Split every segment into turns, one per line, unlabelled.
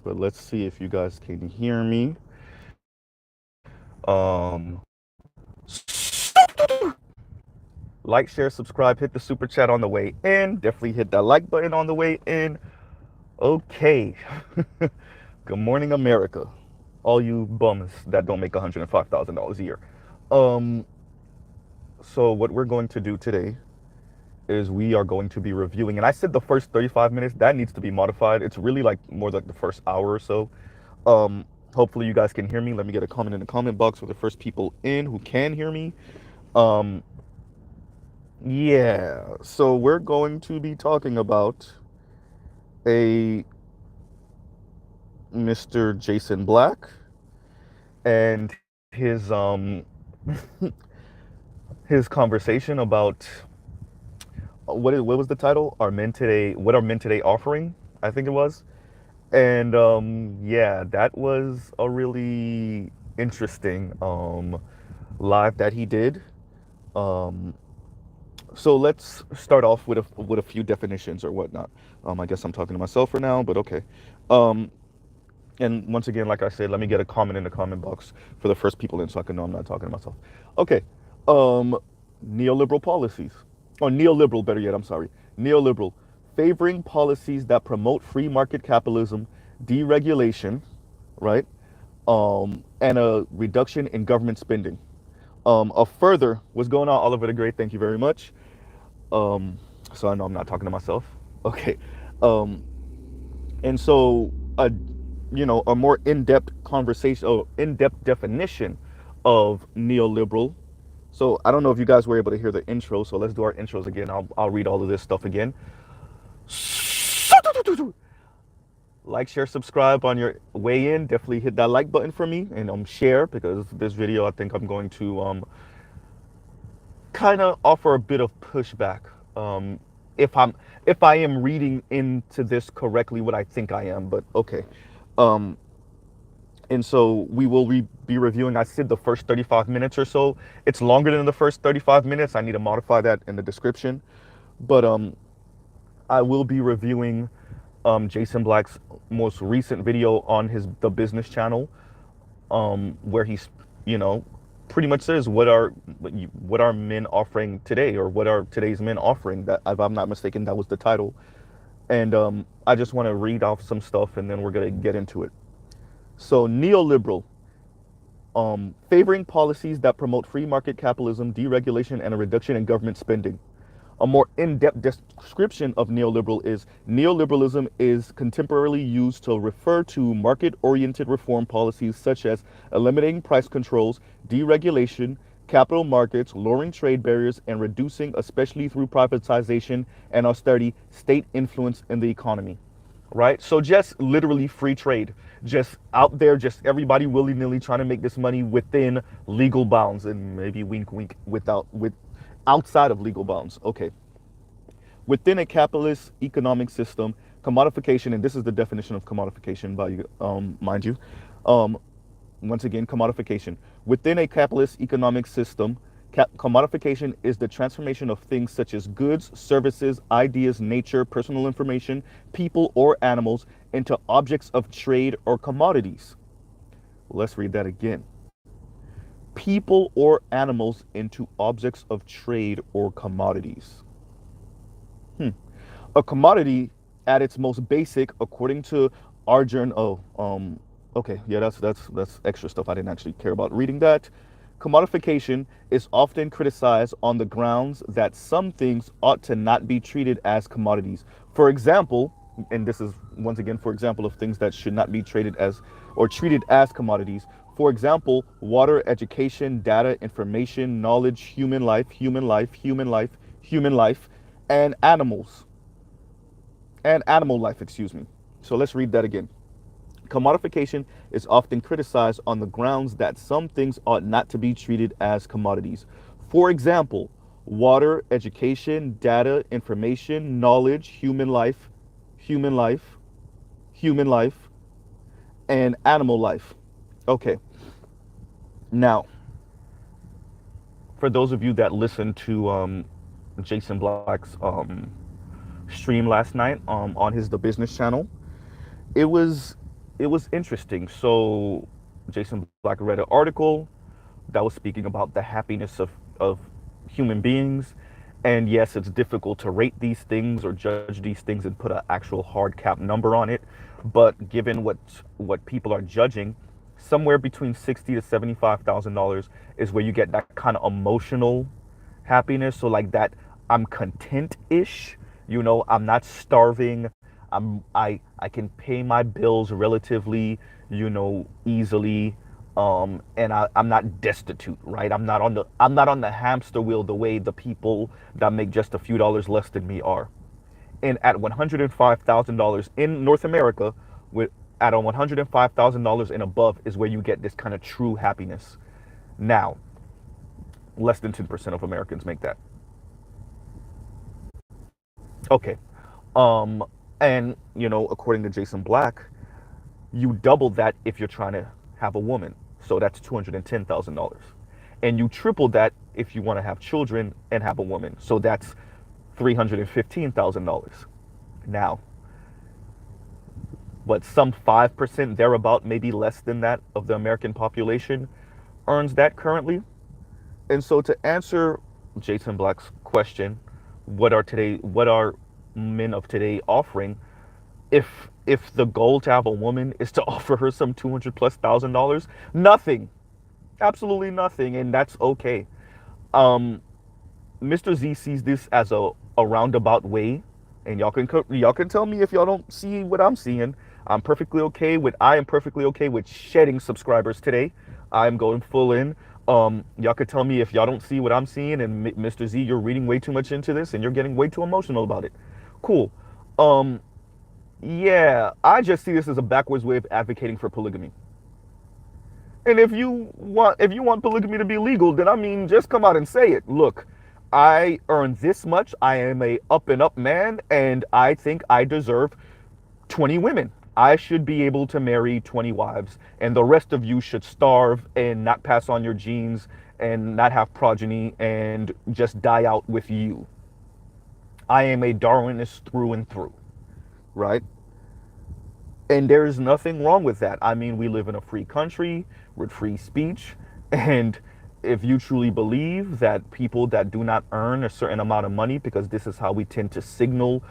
but let's see if you guys can hear me. Like, share, subscribe, hit the super chat on the way in. Definitely hit that like button on the way in. Okay. Good morning, America. All you bums that don't make $105,000 a year. Um, so what we're going to do today is we are going to be reviewing, and I said the first 35 minutes, that needs to be modified. It's really like more like the first hour or so. Um, Hopefully you guys can hear me. Let me get a comment in the comment box for the first people in who can hear me. Um, yeah, so we're going to be talking about a Mr. Jason Black and his conversation about what was the title? Are men today? What are men today offering? I think it was. And yeah, that was a really interesting live that he did. Um, so let's start off with a few definitions or whatnot. I guess I'm talking to myself for now, but okay. Um, and once again, like I said, let me get a comment in the comment box for the first people in, so I can know I'm not talking to myself. Okay. Um, Neoliberal policies, or neoliberal, better yet. I'm sorry, neoliberal, favoring policies that promote free market capitalism, deregulation, right? And a reduction in government spending. A further, what's going on, Oliver the Great? Thank you very much. Um, so I know I'm not talking to myself. Okay. Um, and so a more in-depth conversation or in-depth definition of neoliberal. So I don't know if you guys were able to hear the intro, so let's do our intros again. I'll read all of this stuff again. Like, share, subscribe on your way in. Definitely hit that like button for me, and share, because this video I think I'm going to kind of offer a bit of pushback. Um, if I am reading into this correctly, what I think I am, but okay. Um, and so we will be reviewing. I said the first 35 minutes or so. It's longer than the first 35 minutes. I need to modify that in the description, but I will be reviewing Jason Black's most recent video on the business channel, where he's, you know, pretty much says what are men offering today, or what are today's men offering. That, if I'm not mistaken, that was the title. And I just want to read off some stuff, and then we're gonna get into it. So neoliberal, favoring policies that promote free market capitalism, deregulation, and a reduction in government spending. A more in-depth description of neoliberal is neoliberalism is contemporarily used to refer to market-oriented reform policies such as eliminating price controls, deregulation, capital markets, lowering trade barriers, and reducing, especially through privatization and austerity, state influence in the economy. Right? So just literally free trade, just out there, just everybody willy-nilly trying to make this money within legal bounds, and maybe wink wink with outside of legal bounds. Okay. Within a capitalist economic system, commodification, and this is the definition of commodification by you, mind you. Um, Once again, commodification. Within a capitalist economic system, commodification is the transformation of things such as goods, services, ideas, nature, personal information, people, or animals into objects of trade or commodities. Let's read that again. People or animals into objects of trade or commodities. A commodity at its most basic, according to Arjun. Okay, yeah, that's extra stuff. I didn't actually care about reading that. Commodification is often criticized on the grounds that some things ought to not be treated as commodities. For example, and this is once again for example of things that should not be traded as or treated as commodities. For example, water, education, data, information, knowledge, human life, human life, human life, human life, and animal life, excuse me. So let's read that again. Commodification is often criticized on the grounds that some things ought not to be treated as commodities. For example, water, education, data, information, knowledge, human life, human life, human life, and animal life. Okay. Now, for those of you that listened to Jason Black's stream last night on his The Business channel, it was it was interesting. So Jason Black read an article that was speaking about the happiness of human beings. And yes, it's difficult to rate these things or judge these things and put an actual hard cap number on it. But given what people are judging, somewhere between 60 to $75,000 is where you get that kind of emotional happiness. So like that, I'm content-ish. I'm not starving. I can pay my bills relatively, easily. And I'm not destitute, right? I'm not on the hamster wheel the way the people that make just a few dollars less than me are. And at $105,000 in North America, with at a $105,000 and above is where you get this kind of true happiness. Now, less than 10% of Americans make that. Okay. Um, and according to Jason Black, you double that if you're trying to have a woman. So that's $210,000. And you triple that if you want to have children and have a woman. So that's $315,000. Now, but some 5% thereabout, maybe less than that, of the American population earns that currently. And so to answer Jason Black's question, what are men of today offering? If the goal to have a woman is to offer her some 200 plus $1,000, nothing, absolutely nothing, and that's okay. Um, Mr. Z sees this as a roundabout way, and y'all can tell me if y'all don't see what I'm seeing. I am perfectly okay with shedding subscribers today. I'm going full in. Y'all could tell me if y'all don't see what I'm seeing, and Mr. Z, you're reading way too much into this, and you're getting way too emotional about it. Cool. Um, yeah, I just see this as a backwards way of advocating for polygamy. And if you want polygamy to be legal, then I mean just come out and say it. Look, I earn this much. I am a up and up man, and I think I deserve 20 women. I should be able to marry 20 wives, and the rest of you should starve and not pass on your genes and not have progeny and just die out with you. I am a Darwinist through and through, right? And there's nothing wrong with that. I mean, we live in a free country with free speech. And if you truly believe that people that do not earn a certain amount of money, because this is how we tend to signal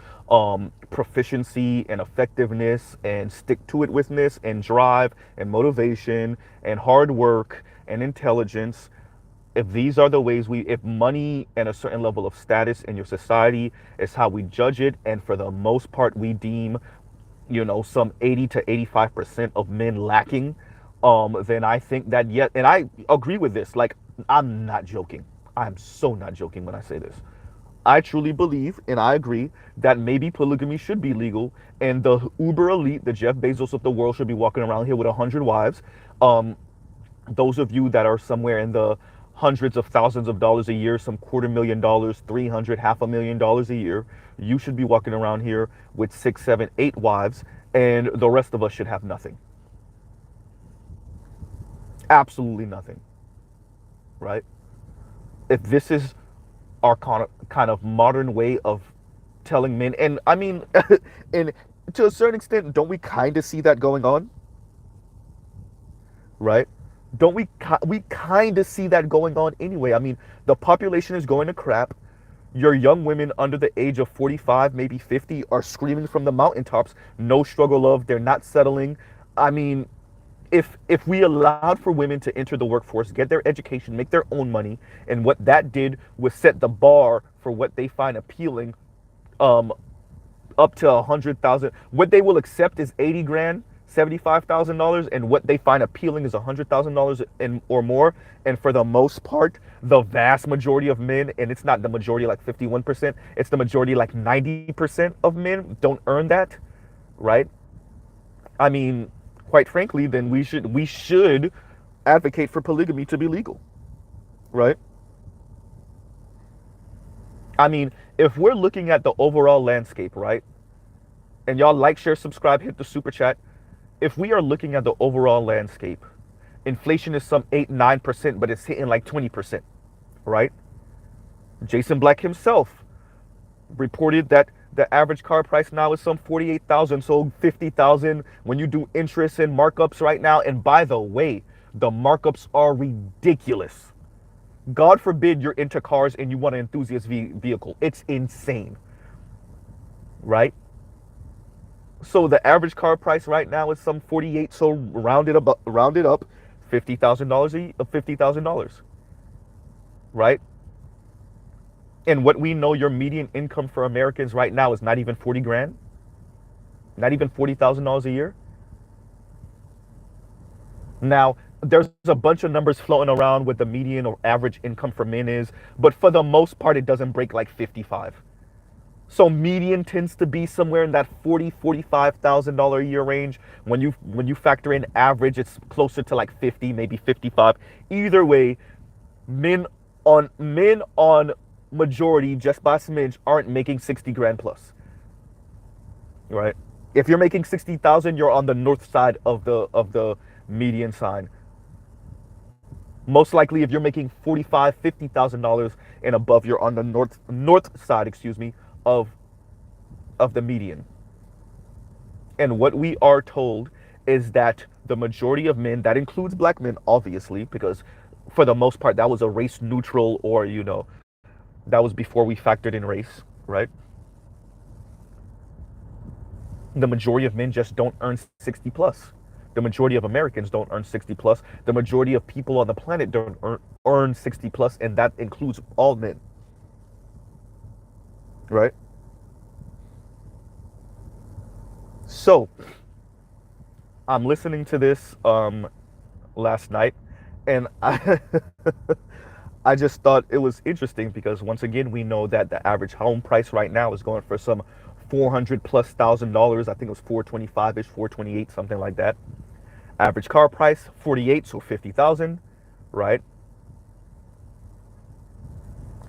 proficiency and effectiveness and stick to itness and drive and motivation and hard work and intelligence, if these are the ways if money and a certain level of status in your society is how we judge it, and for the most part we deem some 80 to 85% of men lacking, then I think that, yet, and I agree with this. Like, I'm not joking. I'm so not joking when I say this. I truly believe, and I agree, that maybe polygamy should be legal, and the uber elite, the Jeff Bezos of the world, should be walking around here with 100 wives. Um, those of you that are somewhere in the hundreds of thousands of dollars a year, some $250,000, 300, $500,000 a year, you should be walking around here with 6, 7, 8 wives, and the rest of us should have nothing. Absolutely nothing, right? If this is our kind of modern way of telling men, and I mean, and to a certain extent, don't we kind of see that going on, right? Don't we kind of see that going on anyway? I mean, the population is going to crap. Your young women under the age of 45, maybe 50, are screaming from the mountaintops, no struggle love, they're not settling. I mean, if we allowed for women to enter the workforce, get their education, make their own money, and what that did was set the bar for what they find appealing, um, up to 100,000. What they will accept is 80 grand, $75,000, and what they find appealing is $100,000 and or more. And for the most part, the vast majority of men, and it's not the majority like 51%, it's the majority like 90% of men don't earn that, right? I mean, quite frankly, then we should advocate for polygamy to be legal, right? I mean, if we're looking at the overall landscape, right? And y'all like, share, subscribe, hit the super chat. If we are looking at the overall landscape, inflation is some 8, 9%, but it's hitting like 20%, right? Jason Black himself reported that The average car price now is some 48,000, so 50,000 when you do interest and markups right now. And by the way, the markups are ridiculous. God forbid you're into cars and you want an enthusiast vehicle. It's insane, right? So the average car price right now is some 48. So rounded up, $50,000 $50,000, right? And what we know, your median income for Americans right now is not even 40 grand, not even $40,000 a year. Now, there's a bunch of numbers floating around what the median or average income for men is, but for the most part, it doesn't break like 55. So median tends to be somewhere in that $45,000 a year range. When you factor in average, it's closer to like 50, maybe 55. Either way, men on majority just by smidge aren't making 60 grand plus, right? If you're making 60,000, you're on the north side of the median sign. Most likely, if you're making $50,000 and above, you're on the north side, excuse me, of the median. And what we are told is that the majority of men, that includes black men, obviously, because for the most part, that was a race neutral, or that was before we factored in race, right? The majority of men just don't earn 60 plus. The majority of Americans don't earn 60 plus. The majority of people on the planet don't earn 60 plus, and that includes all men, right? So I'm listening to this last night, and I just thought it was interesting because once again we know that the average home price right now is going for some $400,000+. I think it was 425-ish, 428, something like that. Average car price 48, so 50,000, right?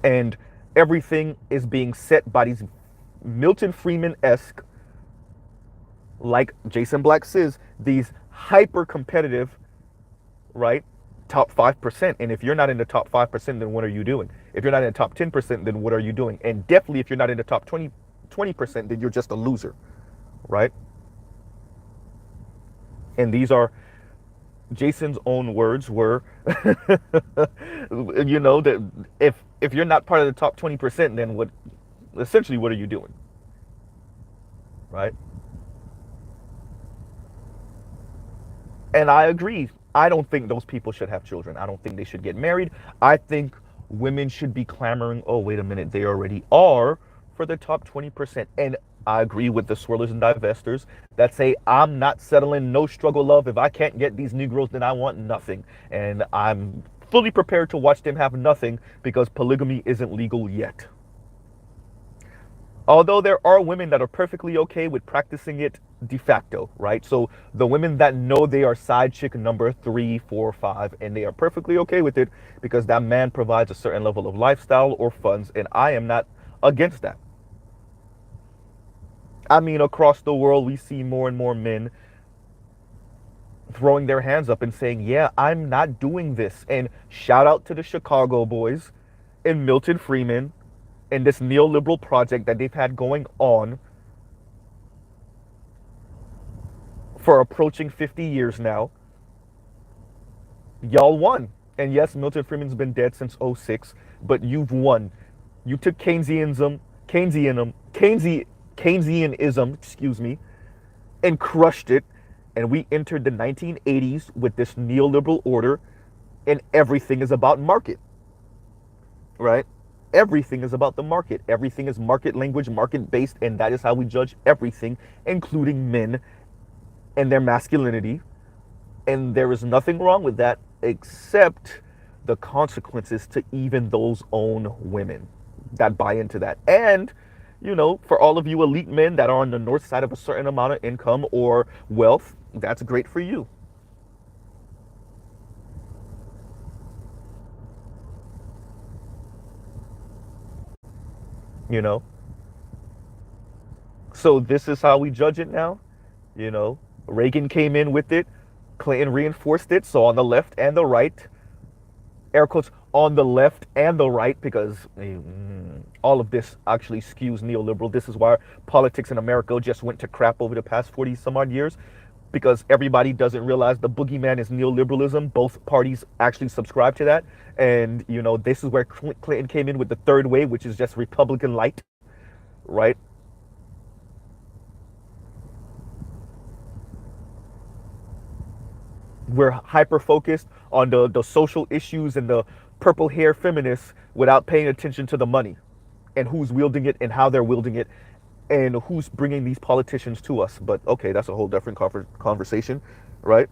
And everything is being set by these Milton Friedman-esque, like Jason Black says, these hyper competitive, right, top 5%. And if you're not in the top 5%, then what are you doing? If you're not in the top 10%, then what are you doing? And definitely if you're not in the top 20%, then you're just a loser, right? And these are Jason's own words were, that if you're not part of the top 20%, then what are you doing? Right? And I agree. I don't think those people should have children. I don't think they should get married. I think women should be clamoring, oh, wait a minute, they already are, for the top 20%. And I agree with the swirlers and divestors that say, I'm not settling, no struggle love. If I can't get these Negroes, then I want nothing. And I'm fully prepared to watch them have nothing because polygamy isn't legal yet. Although there are women that are perfectly okay with practicing it de facto, right? So the women that know they are side chick number 3, 4, 5, and they are perfectly okay with it because that man provides a certain level of lifestyle or funds, and I am not against that. I mean, across the world, we see more and more men throwing their hands up and saying, yeah, I'm not doing this. And shout out to the Chicago boys and Milton Friedman and this neoliberal project that they've had going on for approaching 50 years now. Y'all won. And yes, Milton Friedman's been dead since '06, but you've won. You took Keynesianism, excuse me, and crushed it. And we entered the 1980s with this neoliberal order, and everything is about market, right? Everything is about the market. Everything is market language, market based, and that is how we judge everything, including men and their masculinity. And there is nothing wrong with that except the consequences to even those own women that buy into that. And, for all of you elite men that are on the north side of a certain amount of income or wealth, that's great for you. So this is how we judge it now. Reagan came in with it. Clinton reinforced it. So on the left and the right, air quotes, on the left and the right, because all of this actually skews neoliberal. This is why politics in America just went to crap over the past 40 some odd years, because everybody doesn't realize the boogeyman is neoliberalism. Both parties actually subscribe to that. And, this is where Clinton came in with the third wave, which is just Republican light, right? We're hyper focused on the social issues and the purple hair feminists without paying attention to the money and who's wielding it and how they're wielding it and who's bringing these politicians to us. But okay, that's a whole different conversation, right?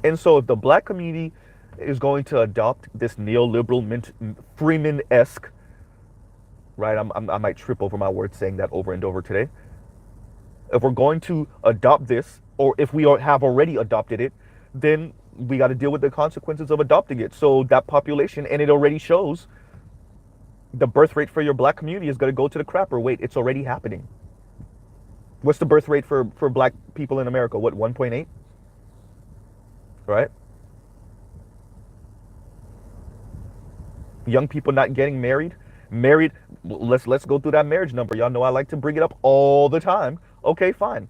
And so if the black community is going to adopt this neoliberal Freeman-esque, right? I might trip over my words saying that over and over today. If we're going to adopt this, or if we have already adopted it, then we got to deal with the consequences of adopting it. So that population, and it already shows, the birth rate for your black community is going to go to the crapper. Wait, it's already happening. What's the birth rate for black people in America? What, 1.8? Right? Young people not getting married. Let's go through that marriage number. Y'all know I like to bring it up all the time. Okay, fine.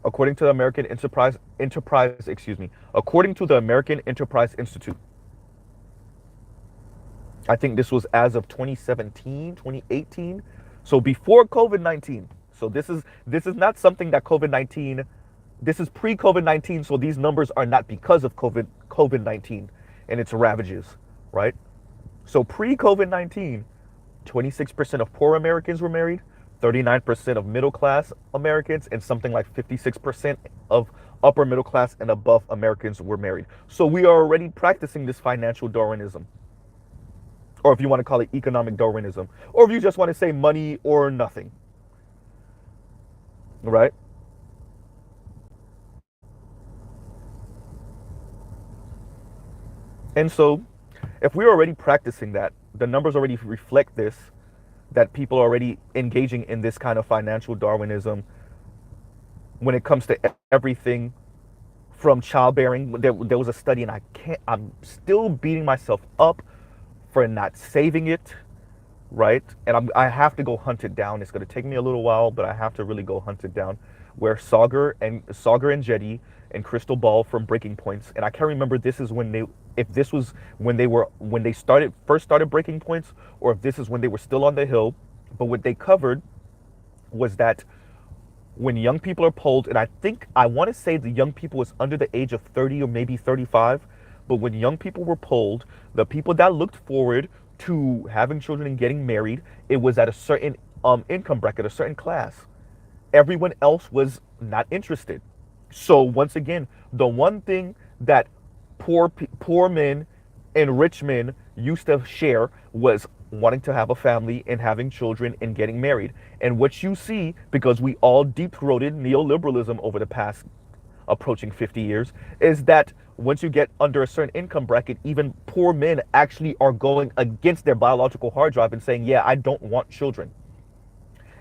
According to the American according to the American Enterprise Institute, I think this was as of 2017, 2018. So before COVID-19. So this is not something that COVID-19, this is pre-COVID-19. So these numbers are not because of COVID-19 and its ravages, right? So pre-COVID-19, 26% of poor Americans were married, 39% of middle class Americans, and something like 56% of upper middle class and above Americans were married. So we are already practicing this financial Darwinism. Or if you want to call it economic Darwinism. Or if you just want to say money or nothing. Right? And so, if we're already practicing that, the numbers already reflect this, that people are already engaging in this kind of financial Darwinism when it comes to everything from childbearing. There was a study, and I'm still beating myself up for not saving it, right? And I have to go hunt it down. It's going to take me a little while, but I have to really go hunt it down. Where Sagar and Jetty and Crystal Ball from Breaking Points, and I can't remember if this was when they first started Breaking Points, or if this is when they were still on the Hill. But what they covered was that when young people are polled, and I want to say the young people was under the age of 30 or maybe 35, but when young people were polled, the people that looked forward to having children and getting married, it was at a certain income bracket, a certain class. Everyone else was not interested. So once again, the one thing that poor men and rich men used to share was wanting to have a family and having children and getting married. And what you see, because we all deep-throated neoliberalism over the past approaching 50 years, is that once you get under a certain income bracket, even poor men actually are going against their biological hard drive and saying, yeah, I don't want children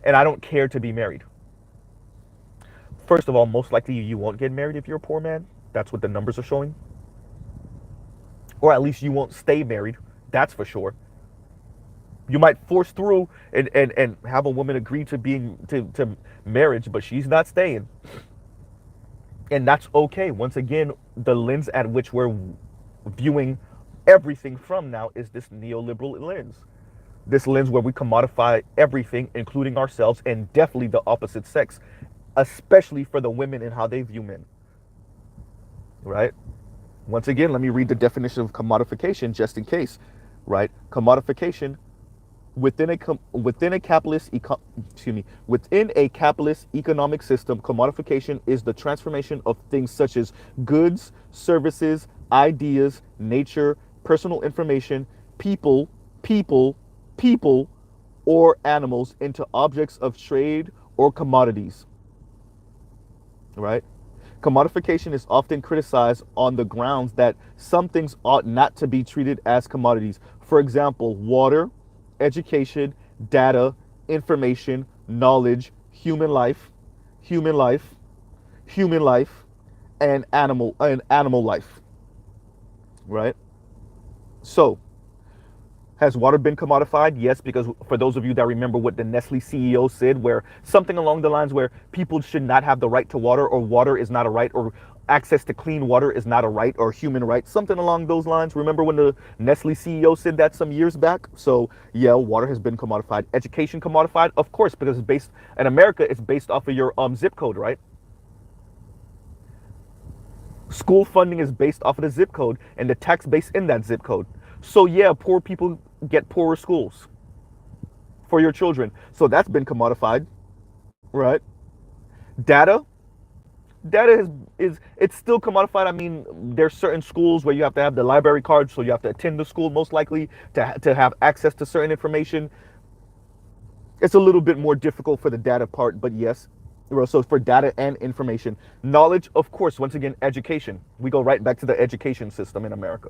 and I don't care to be married. First of all, most likely you won't get married if you're a poor man. That's what the numbers are showing. Or at least you won't stay married. That's for sure. You might force through and have a woman agree to marriage, but she's not staying. And that's okay. Once again, the lens at which we're viewing everything from now is this neoliberal lens. This lens where we commodify everything, including ourselves, and definitely the opposite sex, especially for the women and how they view men. Right? Once again, let me read the definition of commodification just in case. Right? Commodification within a capitalist economic system, commodification is the transformation of things such as goods, services, ideas, nature, personal information, people, or animals into objects of trade or commodities. Right? Commodification is often criticized on the grounds that some things ought not to be treated as commodities. For example, water, education, data, information, knowledge, human life, and animal life. right? So, has water been commodified? Yes, because for those of you that remember what the Nestle CEO said, where something along the lines where people should not have the right to water, or water is not a right, or access to clean water is not a right or human right, something along those lines. Remember when the Nestle CEO said that some years back? So yeah, water has been commodified. Education commodified, of course, because it's based in America. It's based off of your zip code, right? School funding is based off of the zip code and the tax base in that zip code. So yeah, poor people get poorer schools for your children. So that's been commodified, right? Data, data is it's still commodified. I mean, there's certain schools where you have to have the library card, so you have to attend the school most likely to have access to certain information. It's a little bit more difficult for the data part, but yes. So for data and information, knowledge, of course, once again, education. We go right back to the education system in America,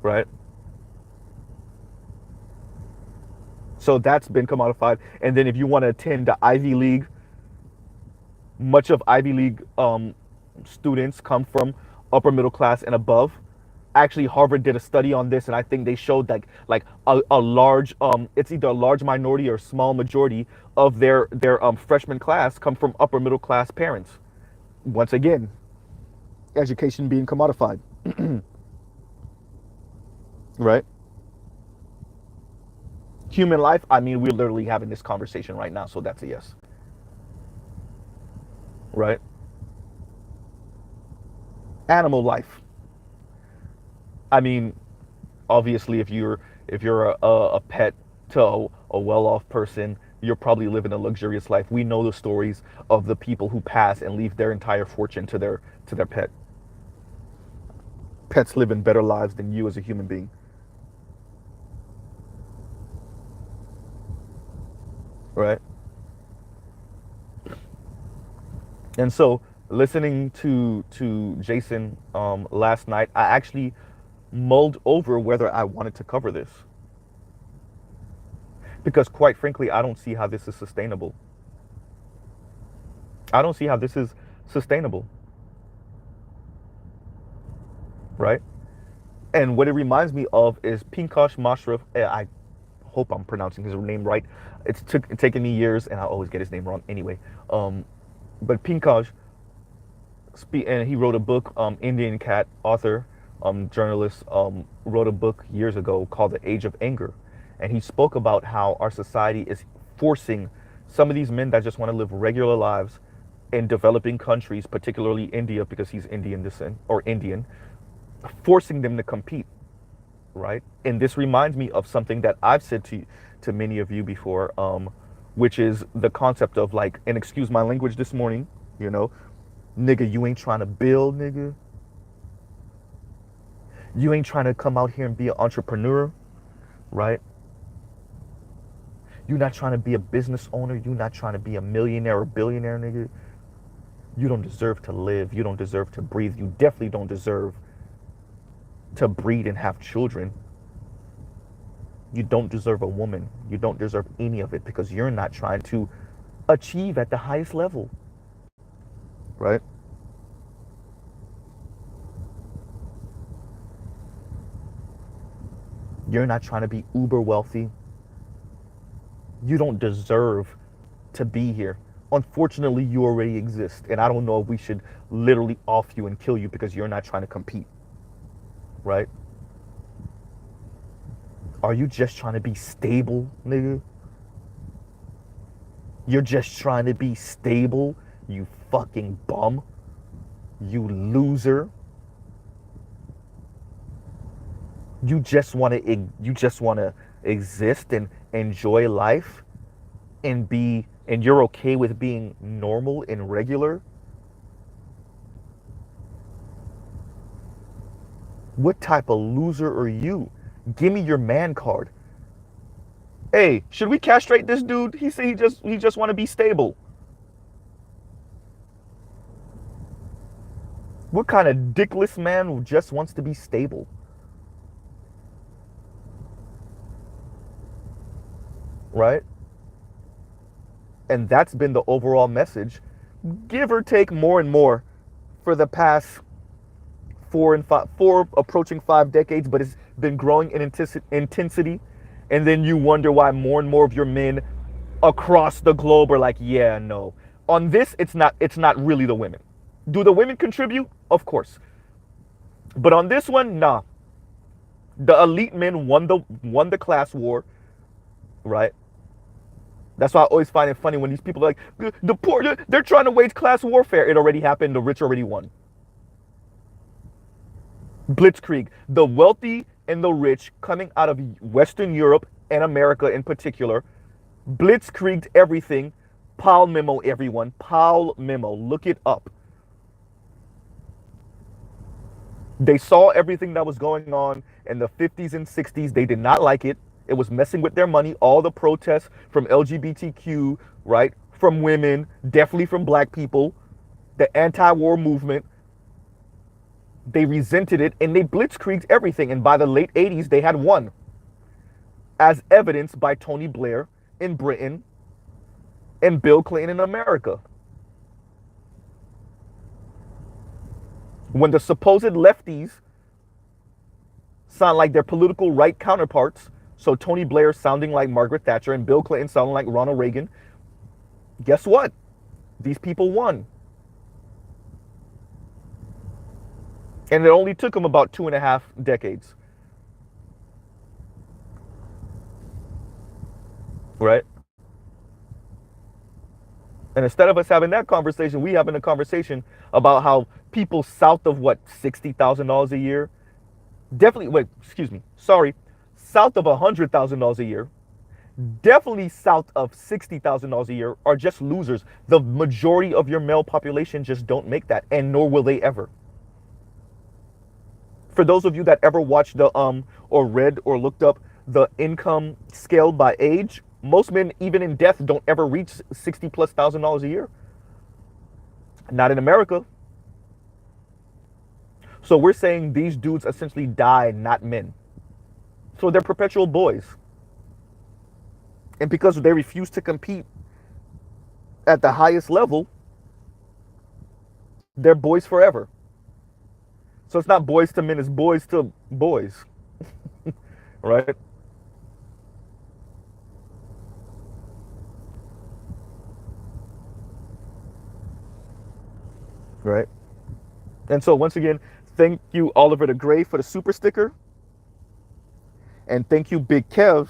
right? So that's been commodified. And then if you want to attend the Ivy League, much of Ivy League students come from upper middle class and above. Actually, Harvard did a study on this, and I think they showed that like a large it's either a large minority or small majority of their freshman class come from upper middle class parents. Once again, education being commodified, right? Human life. I mean, we're literally having this conversation right now, so that's a yes, right? Animal life. I mean, obviously, if you're a pet to a well-off person, you're probably living a luxurious life. We know the stories of the people who pass and leave their entire fortune to their pet. Pets live in better lives than you as a human being, right? And so, listening to Jason last night, I actually mulled over whether I wanted to cover this because, quite frankly, I don't see how this is sustainable. I don't see how this is sustainable, right? And what it reminds me of is Pinkash Mashraf. I hope I'm pronouncing his name right. It's taken me years, and I always get his name wrong anyway. Um, but Pinkash, and he wrote a book. Indian cat author, journalist, wrote a book years ago called The Age of Anger, and he spoke about how our society is forcing some of these men that just want to live regular lives in developing countries, particularly India, because he's Indian descent or Indian, forcing them to compete, right? And this reminds me of something that I've said to many of you before, which is the concept of like, and excuse my language this morning, you know, nigga, you ain't trying to build, nigga. You ain't trying to come out here and be an entrepreneur, right? You're not trying to be a business owner. You're not trying to be a millionaire or billionaire, nigga. You don't deserve to live. You don't deserve to breathe. You definitely don't deserve to breed and have children. You don't deserve a woman. You don't deserve any of it because you're not trying to achieve at the highest level, right? You're not trying to be uber wealthy. You don't deserve to be here. Unfortunately, you already exist. And I don't know if we should literally off you and kill you because you're not trying to compete, right? Are you just trying to be stable, nigga? You're just trying to be stable, you fucking bum. You loser. You just want to exist and enjoy life and you're okay with being normal and regular? What type of loser are you? Give me your man card. Hey, should we castrate this dude? He said he just want to be stable. What kind of dickless man just wants to be stable? Right? And that's been the overall message, give or take more and more, for the past 4 approaching 5 decades, but it's been growing in intensity. And then you wonder why more and more of your men across the globe are like, yeah, no. On this, it's not really the women. Do the women contribute? Of course. But on this one, nah. The elite men won the class war, right? That's why I always find it funny when these people are like, the poor, they're trying to wage class warfare. It already happened. The rich already won. Blitzkrieg. The wealthy and the rich coming out of Western Europe and America in particular, blitzkrieged everything. Powell memo, everyone. Powell memo. Look it up. They saw everything that was going on in the 50s and 60s. They did not like it. It was messing with their money. All the protests from LGBTQ, right? From women, definitely from black people, the anti-war movement. They resented it and they blitzkrieged everything. And by the late 80s, they had won, as evidenced by Tony Blair in Britain and Bill Clinton in America. When the supposed lefties sound like their political right counterparts, so Tony Blair sounding like Margaret Thatcher and Bill Clinton sounding like Ronald Reagan, guess what? These people won. And it only took them about 2.5 decades. Right? And instead of us having that conversation, we having a conversation about how people south of what, $60,000 a year? Definitely, wait, excuse me, sorry, south of $100,000 a year, definitely south of $60,000 a year are just losers. The majority of your male population just don't make that, and nor will they ever. For those of you that ever watched the or read or looked up the income scale by age, most men, even in death, don't ever reach $60,000+ a year. Not in America. So we're saying these dudes essentially die, not men. So they're perpetual boys. And because they refuse to compete at the highest level, they're boys forever. So it's not boys to men, it's boys to boys. Right? Right? And so once again, thank you, Oliver the Gray, for the super sticker. And thank you, Big Kev,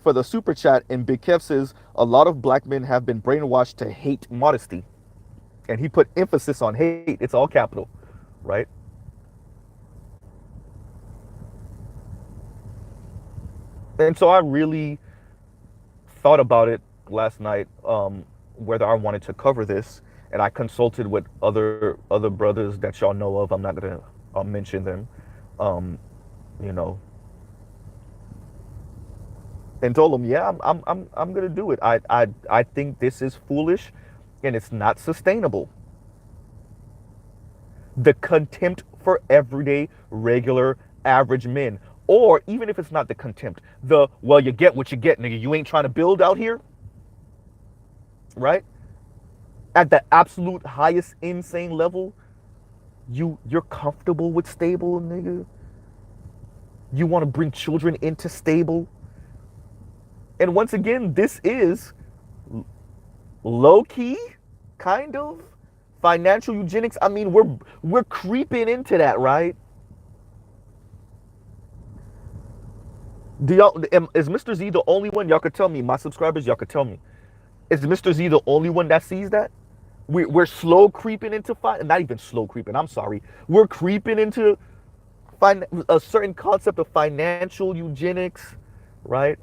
for the super chat. And Big Kev says, a lot of black men have been brainwashed to hate modesty. And he put emphasis on hate. It's all capital, right? And so I really thought about it last night, whether I wanted to cover this. And I consulted with other brothers that y'all know of. I'm not gonna mention them, you know, and told them, yeah, I'm gonna do it. I think this is foolish, and it's not sustainable. The contempt for everyday, regular, average men, or even if it's not the contempt, the well, you get what you get, nigga. You ain't trying to build out here, right? At the absolute highest insane level, you're comfortable with stable, nigga. You want to bring children into stable. And once again, this is low-key, kind of, financial eugenics. I mean, we're creeping into that, right? Is Mr. Z the only one? Y'all could tell me. My subscribers, y'all could tell me. Is Mr. Z the only one that sees that? We're slow creeping into not even slow creeping. I'm sorry. We're creeping into a certain concept of financial eugenics, right?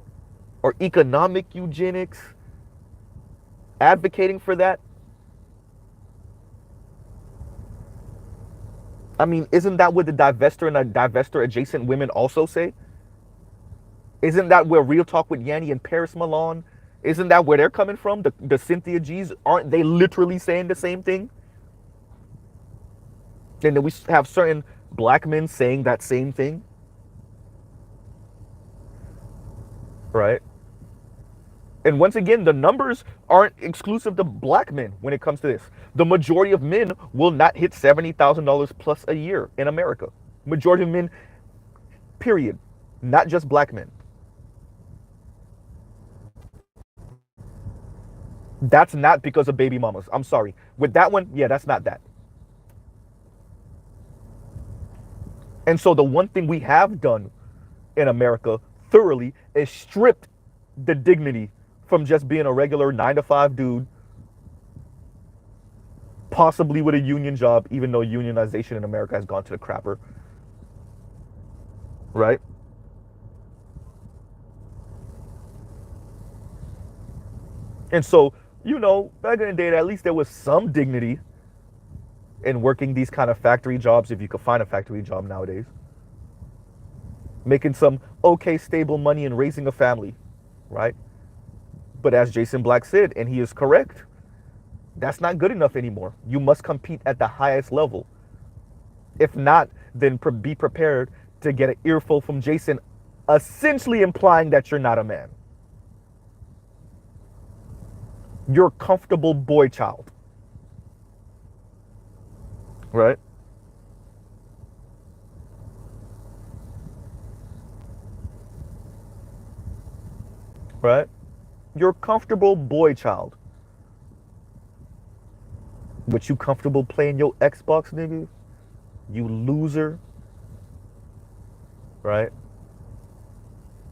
Or economic eugenics. Advocating for that. I mean, isn't that what the divestor and the divestor adjacent women also say? Isn't that where Real Talk with Yanni and Paris Milan? Isn't that where they're coming from? The Cynthia G's, aren't they literally saying the same thing? And then we have certain black men saying that same thing. Right? And once again, the numbers aren't exclusive to black men when it comes to this. The majority of men will not hit $70,000 plus a year in America. Majority of men, period. Not just black men. That's not because of baby mamas. I'm sorry. With that one, yeah, that's not that. And so the one thing we have done in America thoroughly is stripped the dignity from just being a regular 9 to 5 dude, possibly with a union job, even though unionization in America has gone to the crapper, right? And so, back in the day, at least there was some dignity in working these kind of factory jobs, if you could find a factory job nowadays. Making some okay, stable money and raising a family, right? But as Jason Black said, and he is correct, that's not good enough anymore. You must compete at the highest level. If not, then be prepared to get an earful from Jason, essentially implying that you're not a man. You're a comfortable boy child. Right? Right? You're a comfortable boy child. But you comfortable playing your Xbox, nigga? You loser. Right?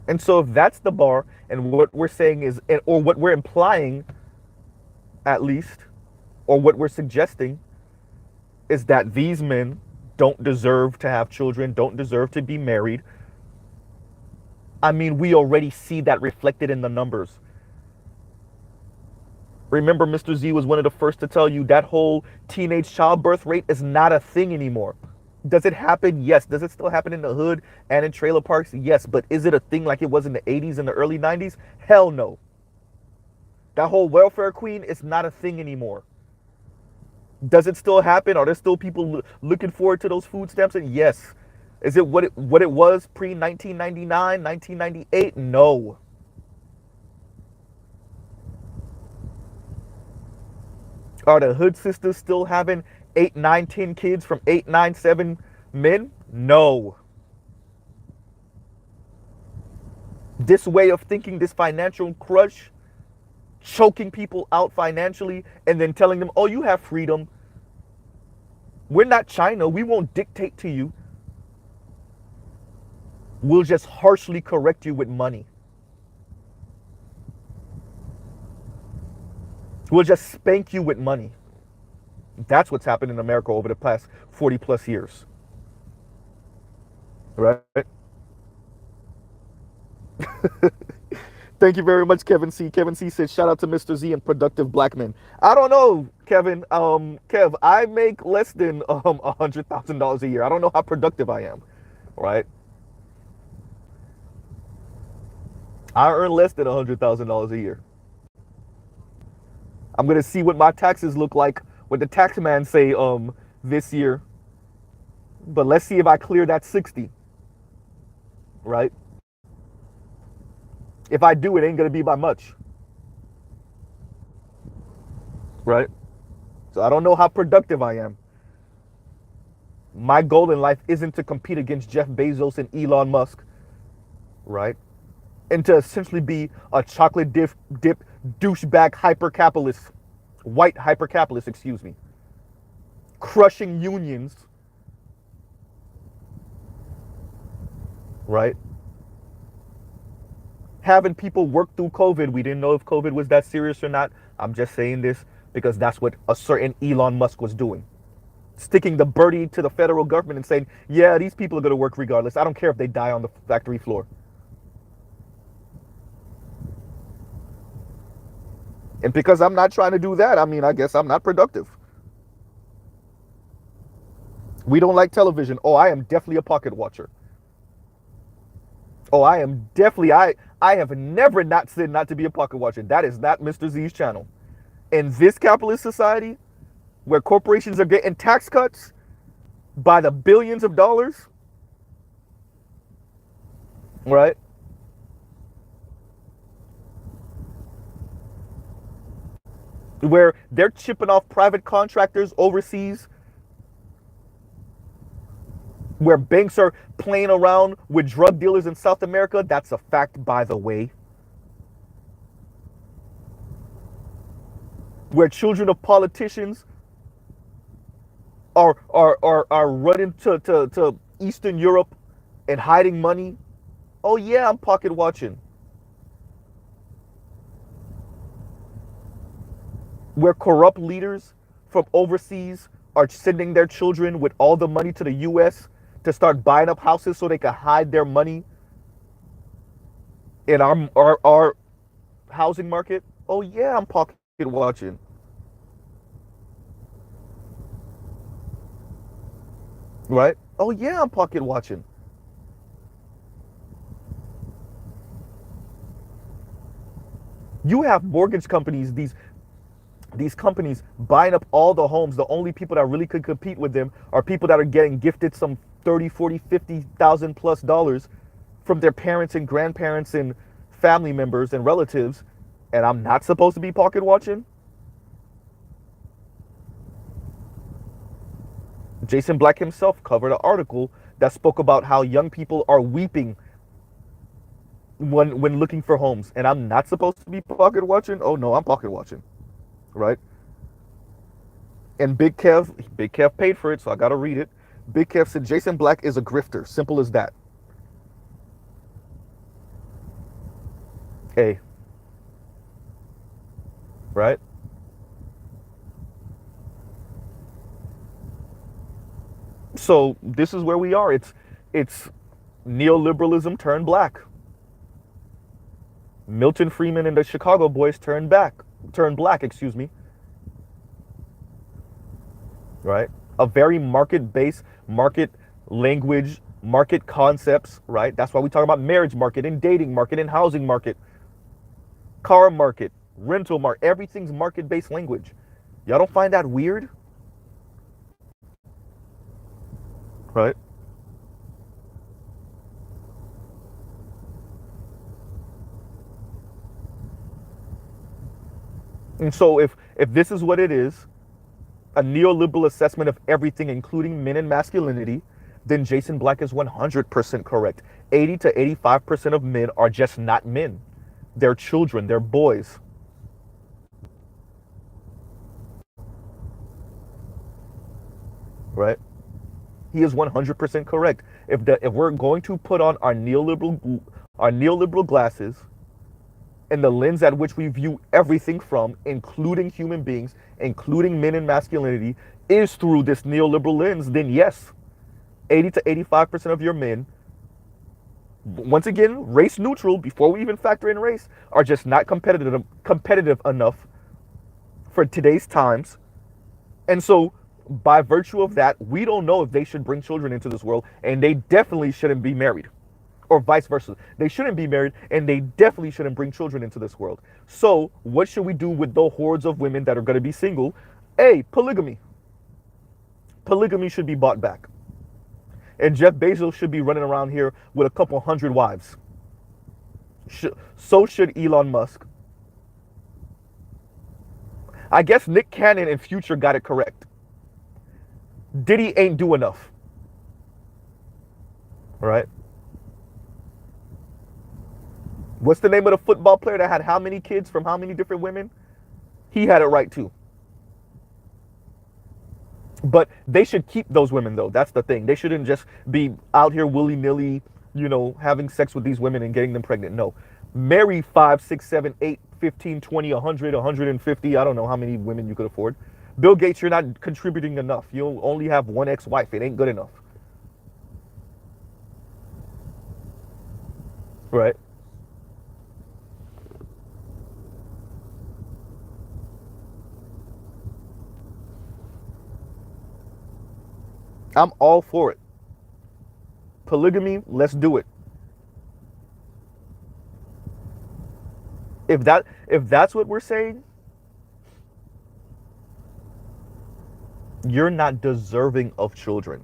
And so if that's the bar, and what we're saying is, or what we're implying, at least, or what we're suggesting, is that these men don't deserve to have children, don't deserve to be married. I mean, we already see that reflected in the numbers. Remember, Mr. Z was one of the first to tell you that whole teenage childbirth rate is not a thing anymore. Does it happen? Yes. Does it still happen in the hood and in trailer parks? Yes. But is it a thing like it was in the 80s and the early 90s? Hell no. That whole welfare queen is not a thing anymore. Does it still happen? Are there still people looking forward to those food stamps? And yes. Is it what it was pre 1999, 1998? No. Are the hood sisters still having 8, 9, 10 kids from 8, 9, 7 men? No. This way of thinking, this financial crush, choking people out financially and then telling them, oh, you have freedom. We're not China. We won't dictate to you. We'll just harshly correct you with money. We'll just spank you with money. That's what's happened in America over the past 40 plus years. Right? Thank you very much, Kevin C. Kevin C says, shout out to Mr. Z and productive black men. I don't know, Kevin. Kev, I make less than $100,000 a year. I don't know how productive I am. Right? I earn less than $100,000 a year. I'm gonna see what my taxes look like, what the tax man say this year. But let's see if I clear that 60. Right? If I do, it ain't gonna be by much. Right? So I don't know how productive I am. My goal in life isn't to compete against Jeff Bezos and Elon Musk. Right? And to essentially be a chocolate dip douchebag hyper-capitalist, white hyper-capitalist, excuse me, crushing unions, right? Having people work through COVID. We didn't know if COVID was that serious or not. I'm just saying this because that's what a certain Elon Musk was doing. Sticking the birdie to the federal government and saying, yeah, these people are going to work regardless. I don't care if they die on the factory floor. And because I'm not trying to do that, I mean, I guess I'm not productive. We don't like television. Oh, I am definitely a pocket watcher. Oh, I am definitely, I have never not said not to be a pocket watcher. That is not Mr. Z's channel. In this capitalist society, where corporations are getting tax cuts by the billions of dollars, right? where they're chipping off private contractors overseas, where banks are playing around with drug dealers in South America. That's a fact, by the way. Where children of politicians are running to Eastern Europe and hiding money. Oh yeah, I'm pocket watching. Where corrupt leaders from overseas are sending their children with all the money to the US to start buying up houses so they can hide their money in our housing market. Oh yeah, I'm pocket watching. Right? Oh yeah, I'm pocket watching. You have mortgage companies, these companies buying up all the homes. The only people that really could compete with them are people that are getting gifted some 30, 40, 50,000 plus dollars from their parents and grandparents and family members and relatives. And I'm not supposed to be pocket watching? Jason Black himself covered an article that spoke about how young people are weeping when looking for homes. And I'm not supposed to be pocket watching? Oh no, I'm pocket watching. Right? And Big Kev paid for it, so I gotta read it. Big Kev said Jason Black is a grifter. Simple as that. Hey, right? So this is where we are. It's neoliberalism turned black. Milton Friedman and the Chicago boys turned black, excuse me. Right? A very market-based, market language, market concepts, right? That's why we talk about marriage market and dating market and housing market, car market, rental market. Everything's market-based language. Y'all don't find that weird? Right? And so if this is what it is, a neoliberal assessment of everything, including men and masculinity, then Jason Black is 100% correct. 80 to 85% of men are just not men. They're children, they're boys. Right? He is 100% correct. If we're going to put on our neoliberal glasses and the lens at which we view everything from, including human beings, including men and masculinity, is through this neoliberal lens, then yes, 80 to 85% of your men, once again, race neutral, before we even factor in race, are just not competitive enough for today's times. And so, by virtue of that, we don't know if they should bring children into this world, and they definitely shouldn't be married, or vice versa. They shouldn't be married, and they definitely shouldn't bring children into this world. So, what should we do with the hordes of women that are going to be single? A, polygamy. Polygamy should be bought back. And Jeff Bezos should be running around here with a couple hundred wives. So should Elon Musk. I guess Nick Cannon and Future got it correct. Diddy ain't do enough. All right? What's the name of the football player that had how many kids from how many different women? He had it right too. But they should keep those women, though. That's the thing. They shouldn't just be out here willy-nilly, having sex with these women and getting them pregnant. No. Marry 5, 6, 7, 8, 15, 20, 100, 150. I don't know how many women you could afford. Bill Gates, you're not contributing enough. You'll only have one ex-wife. It ain't good enough. Right? I'm all for it. Polygamy, let's do it. If that's what we're saying, you're not deserving of children.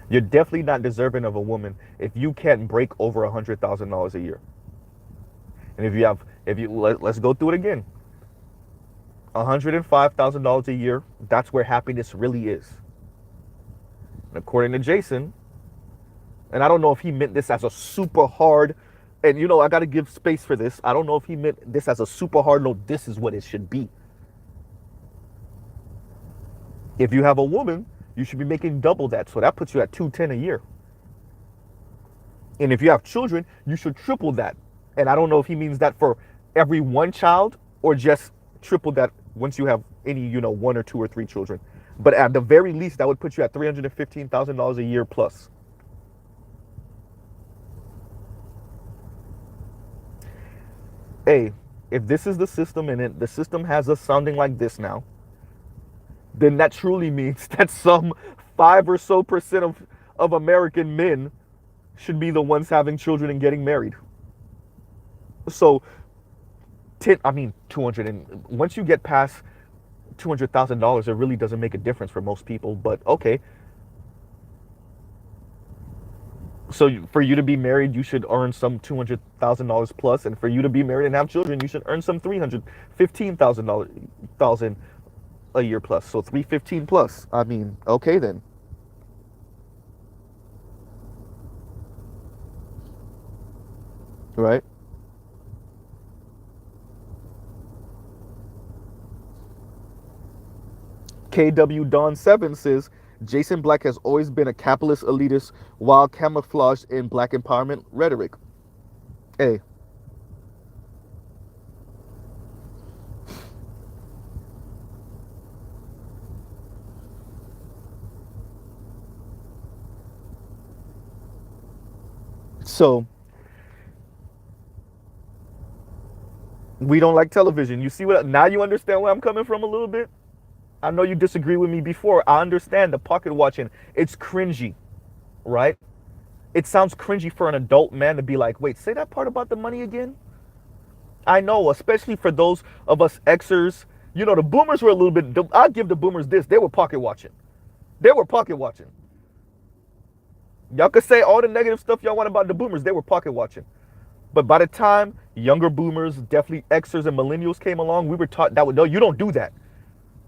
You're definitely not deserving of a woman if you can't break over $100,000 a year. And if you let's go through it again. $105,000 a year, that's where happiness really is. And according to Jason, and I don't know if he meant this as a super hard, and I got to give space for this. I don't know if he meant this as a super hard, no, this is what it should be. If you have a woman, you should be making double that. So that puts you at 210 a year. And if you have children, you should triple that. And I don't know if he means that for every one child or just triple that once you have any, one or two or three children. But at the very least, that would put you at $315,000 a year plus. Hey, if this is the system and the system has us sounding like this now, then that truly means that some 5 or so percent of American men should be the ones having children and getting married. So, 200, and once you get past $200,000, it really doesn't make a difference for most people, but okay. So for you to be married, you should earn some $200,000 plus, and for you to be married and have children, you should earn some $315,000 a year plus. So 315 plus. Okay then. Right? KW Don 7 says Jason Black has always been a capitalist elitist while camouflaged in black empowerment rhetoric. Hey. So, we don't like television. You see now you understand where I'm coming from a little bit? I know you disagree with me before. I understand the pocket watching. It's cringy, right? It sounds cringy for an adult man to be like, wait, say that part about the money again? I know, especially for those of us Xers. The boomers were a little bit, I'll give the boomers this. They were pocket watching. They were pocket watching. Y'all could say all the negative stuff y'all want about the boomers. They were pocket watching. But by the time younger boomers, definitely Xers and millennials came along, we were taught that, no, you don't do that.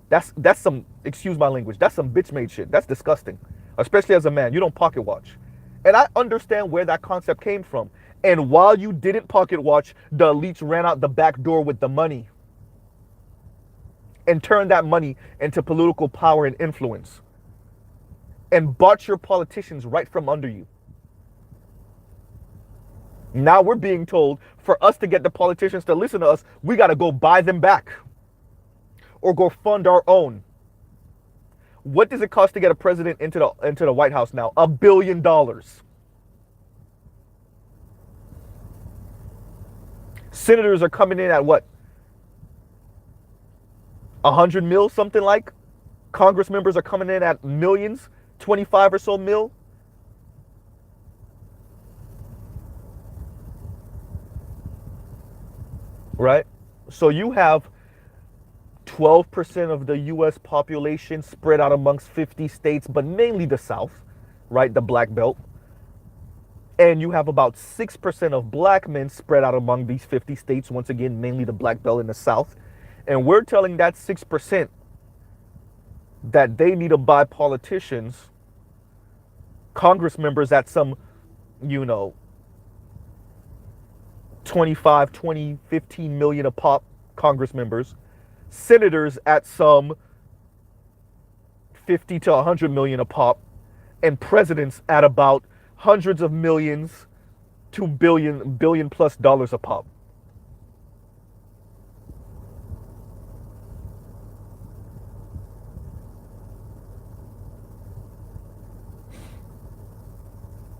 That's some, excuse my language, that's some bitch made shit. That's disgusting. Especially as a man, you don't pocket watch. And I understand where that concept came from. And while you didn't pocket watch, the elites ran out the back door with the money and turned that money into political power and influence and bought your politicians right from under you. Now we're being told for us to get the politicians to listen to us, we got to go buy them back or go fund our own. What does it cost to get a president into the White House now? $1 billion. Senators are coming in at what? 100 mil, something like? Congress members are coming in at millions, 25 or so mil. Right? So you have 12% of the US population spread out amongst 50 states, but mainly the South, right? The Black Belt. And you have about 6% of black men spread out among these 50 states, once again, mainly the Black Belt in the South. And we're telling that 6% that they need to buy politicians, Congress members at some, 25, 20, 15 million a pop, Congress members, senators at some 50 to 100 million a pop, and presidents at about hundreds of millions to billion plus dollars a pop.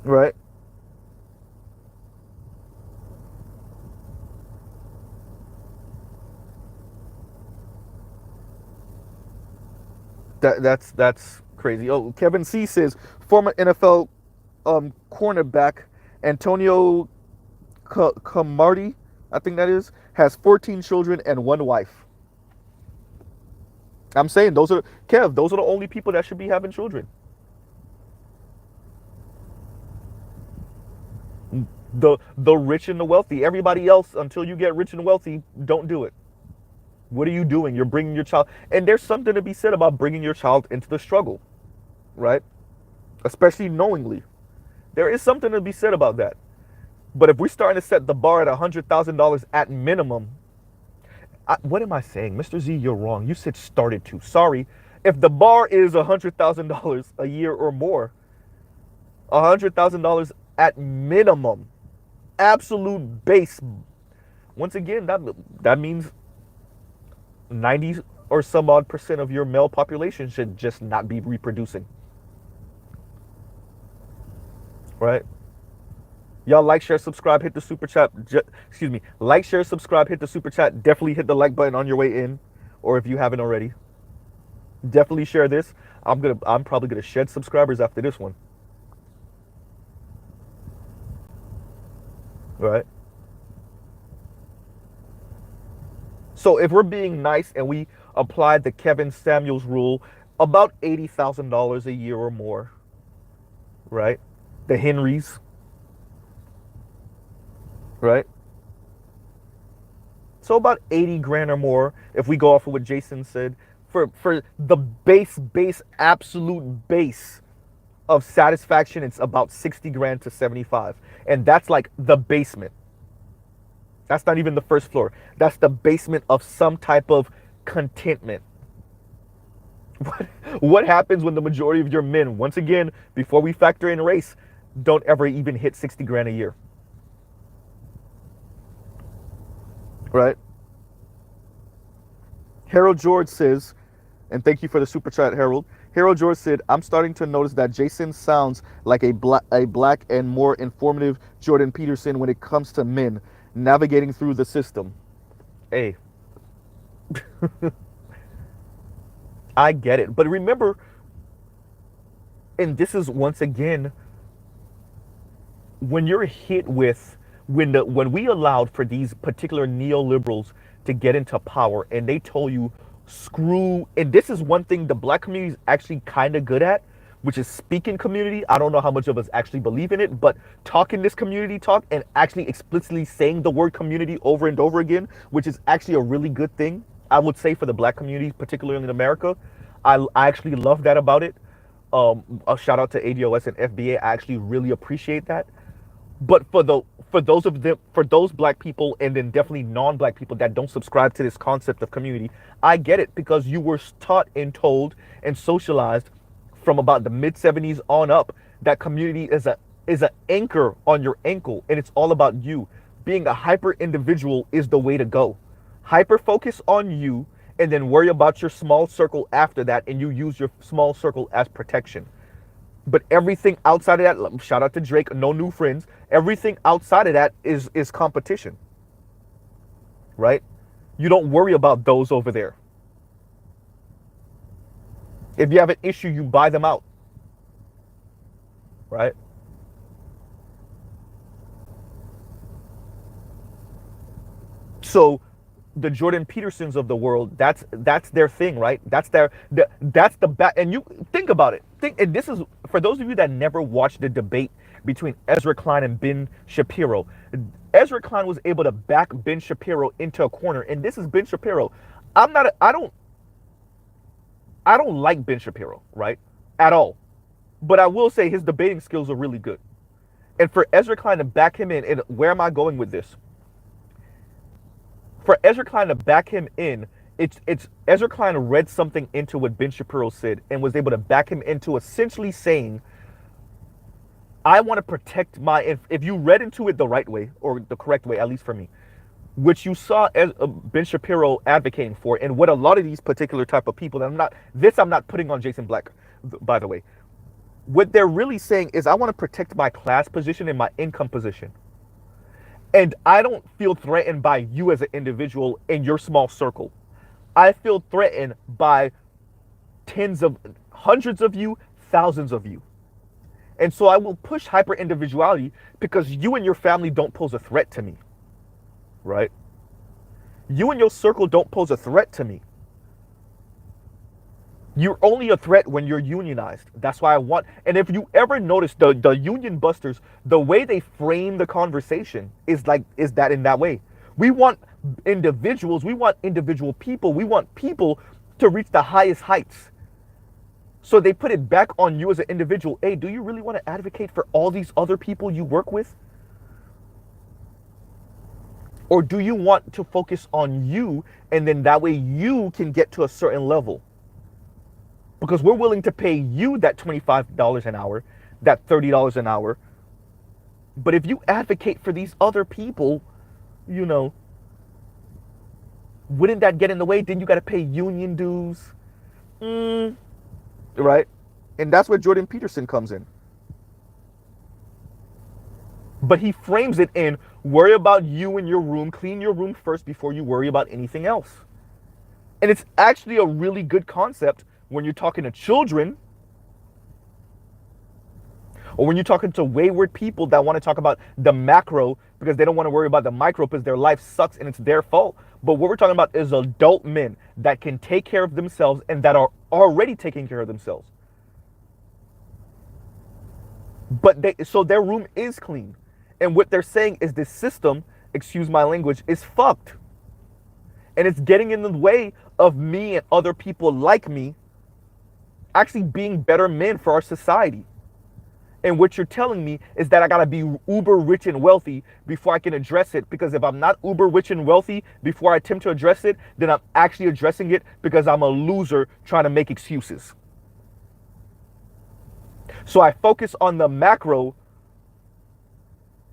Right? That's crazy. Oh, Kevin C says former NFL cornerback Antonio Camardi, I think that is, has 14 children and one wife. I'm saying those are the only people that should be having children. The rich and the wealthy. Everybody else, until you get rich and wealthy, don't do it. What are you doing? You're bringing your child. And there's something to be said about bringing your child into the struggle, right? Especially knowingly. There is something to be said about that. But if we're starting to set the bar at $100,000 at minimum, what am I saying? Mr. Z, you're wrong. You said started to. Sorry. If the bar is $100,000 a year or more, $100,000 at minimum, absolute base. Once again, that means 90 or some odd percent of your male population should just not be reproducing. Right? Y'all like, share, subscribe, hit the super chat. Excuse me. Like, share, subscribe, hit the super chat. Definitely hit the like button on your way in, or if you haven't already. Definitely share this. I'm probably gonna shed subscribers after this one. Right? So if we're being nice and we applied the Kevin Samuels rule, about $80,000 a year or more, right? The Henrys, right? So about 80 grand or more, if we go off of what Jason said, for the base absolute base of satisfaction, it's about 60 grand to 75. And that's like the basement. That's not even the first floor. That's the basement of some type of contentment. What happens when the majority of your men, once again, before we factor in race, don't ever even hit 60 grand a year? Right? Harold George says, and thank you for the super chat, Harold. Harold George said, I'm starting to notice that Jason sounds like a black and more informative Jordan Peterson when it comes to men navigating through the system. Hey. I get it. But remember, and this is once again, when you're hit with, when we allowed for these particular neoliberals to get into power and they told you, screw, and this is one thing the black community is actually kind of good at, which is speaking community. I don't know how much of us actually believe in it, but talking this community talk and actually explicitly saying the word community over and over again, which is actually a really good thing, I would say, for the black community, particularly in America. I actually love that about it. A shout out to ADOS and FBA. I actually really appreciate that. But for those black people, and then definitely non-black people that don't subscribe to this concept of community, I get it, because you were taught and told and socialized from about the mid-70s on up that community is an anchor on your ankle, and it's all about you. Being a hyper individual is the way to go. Hyper focus on you, and then worry about your small circle after that, and you use your small circle as protection. But everything outside of that, shout out to Drake, no new friends. Everything outside of that is competition, right? You don't worry about those over there. If you have an issue, you buy them out, right? So the Jordan Petersons of the world, that's their thing, right? That's the back. And you think about it. And this is for those of you that never watched the debate between Ezra Klein and Ben Shapiro. Ezra Klein was able to back Ben Shapiro into a corner, and this is Ben Shapiro. I don't like Ben Shapiro, right? At all. But I will say his debating skills are really good. And for Ezra Klein to back him in, and where am I going with this? For Ezra Klein to back him in, it's Ezra Klein read something into what Ben Shapiro said and was able to back him into essentially saying, I want to protect my, if you read into it the right way, or the correct way, at least for me, which you saw as Ben Shapiro advocating for, and what a lot of these particular type of people, and I'm not putting on Jason Black, by the way, what they're really saying is, I want to protect my class position and my income position. And I don't feel threatened by you as an individual in your small circle. I feel threatened by hundreds of you, thousands of you. And so I will push hyper individuality because you and your family don't pose a threat to me, right? You and your circle don't pose a threat to me. You're only a threat when you're unionized. That's why I want, and if you ever notice the union busters, the way they frame the conversation is that in that way. We want individuals. We want individual people. We want people to reach the highest heights. So they put it back on you as an individual. Hey, do you really want to advocate for all these other people you work with? Or do you want to focus on you, and then that way you can get to a certain level? Because we're willing to pay you that $25 an hour, that $30 an hour. But if you advocate for these other people, you know, wouldn't that get in the way? Then you got to pay union dues. Right? And that's where Jordan Peterson comes in. But he frames it in, worry about you and your room, clean your room first before you worry about anything else. And it's actually a really good concept when you're talking to children, or when you're talking to wayward people that want to talk about the macro because they don't want to worry about the micro because their life sucks and it's their fault. But what we're talking about is adult men that can take care of themselves and that are already taking care of themselves. But so their room is clean. And what they're saying is this system, excuse my language, is fucked. And it's getting in the way of me and other people like me actually being better men for our society. And what you're telling me is that I gotta be uber rich and wealthy before I can address it. Because if I'm not uber rich and wealthy before I attempt to address it, then I'm actually addressing it because I'm a loser trying to make excuses. So I focus on the macro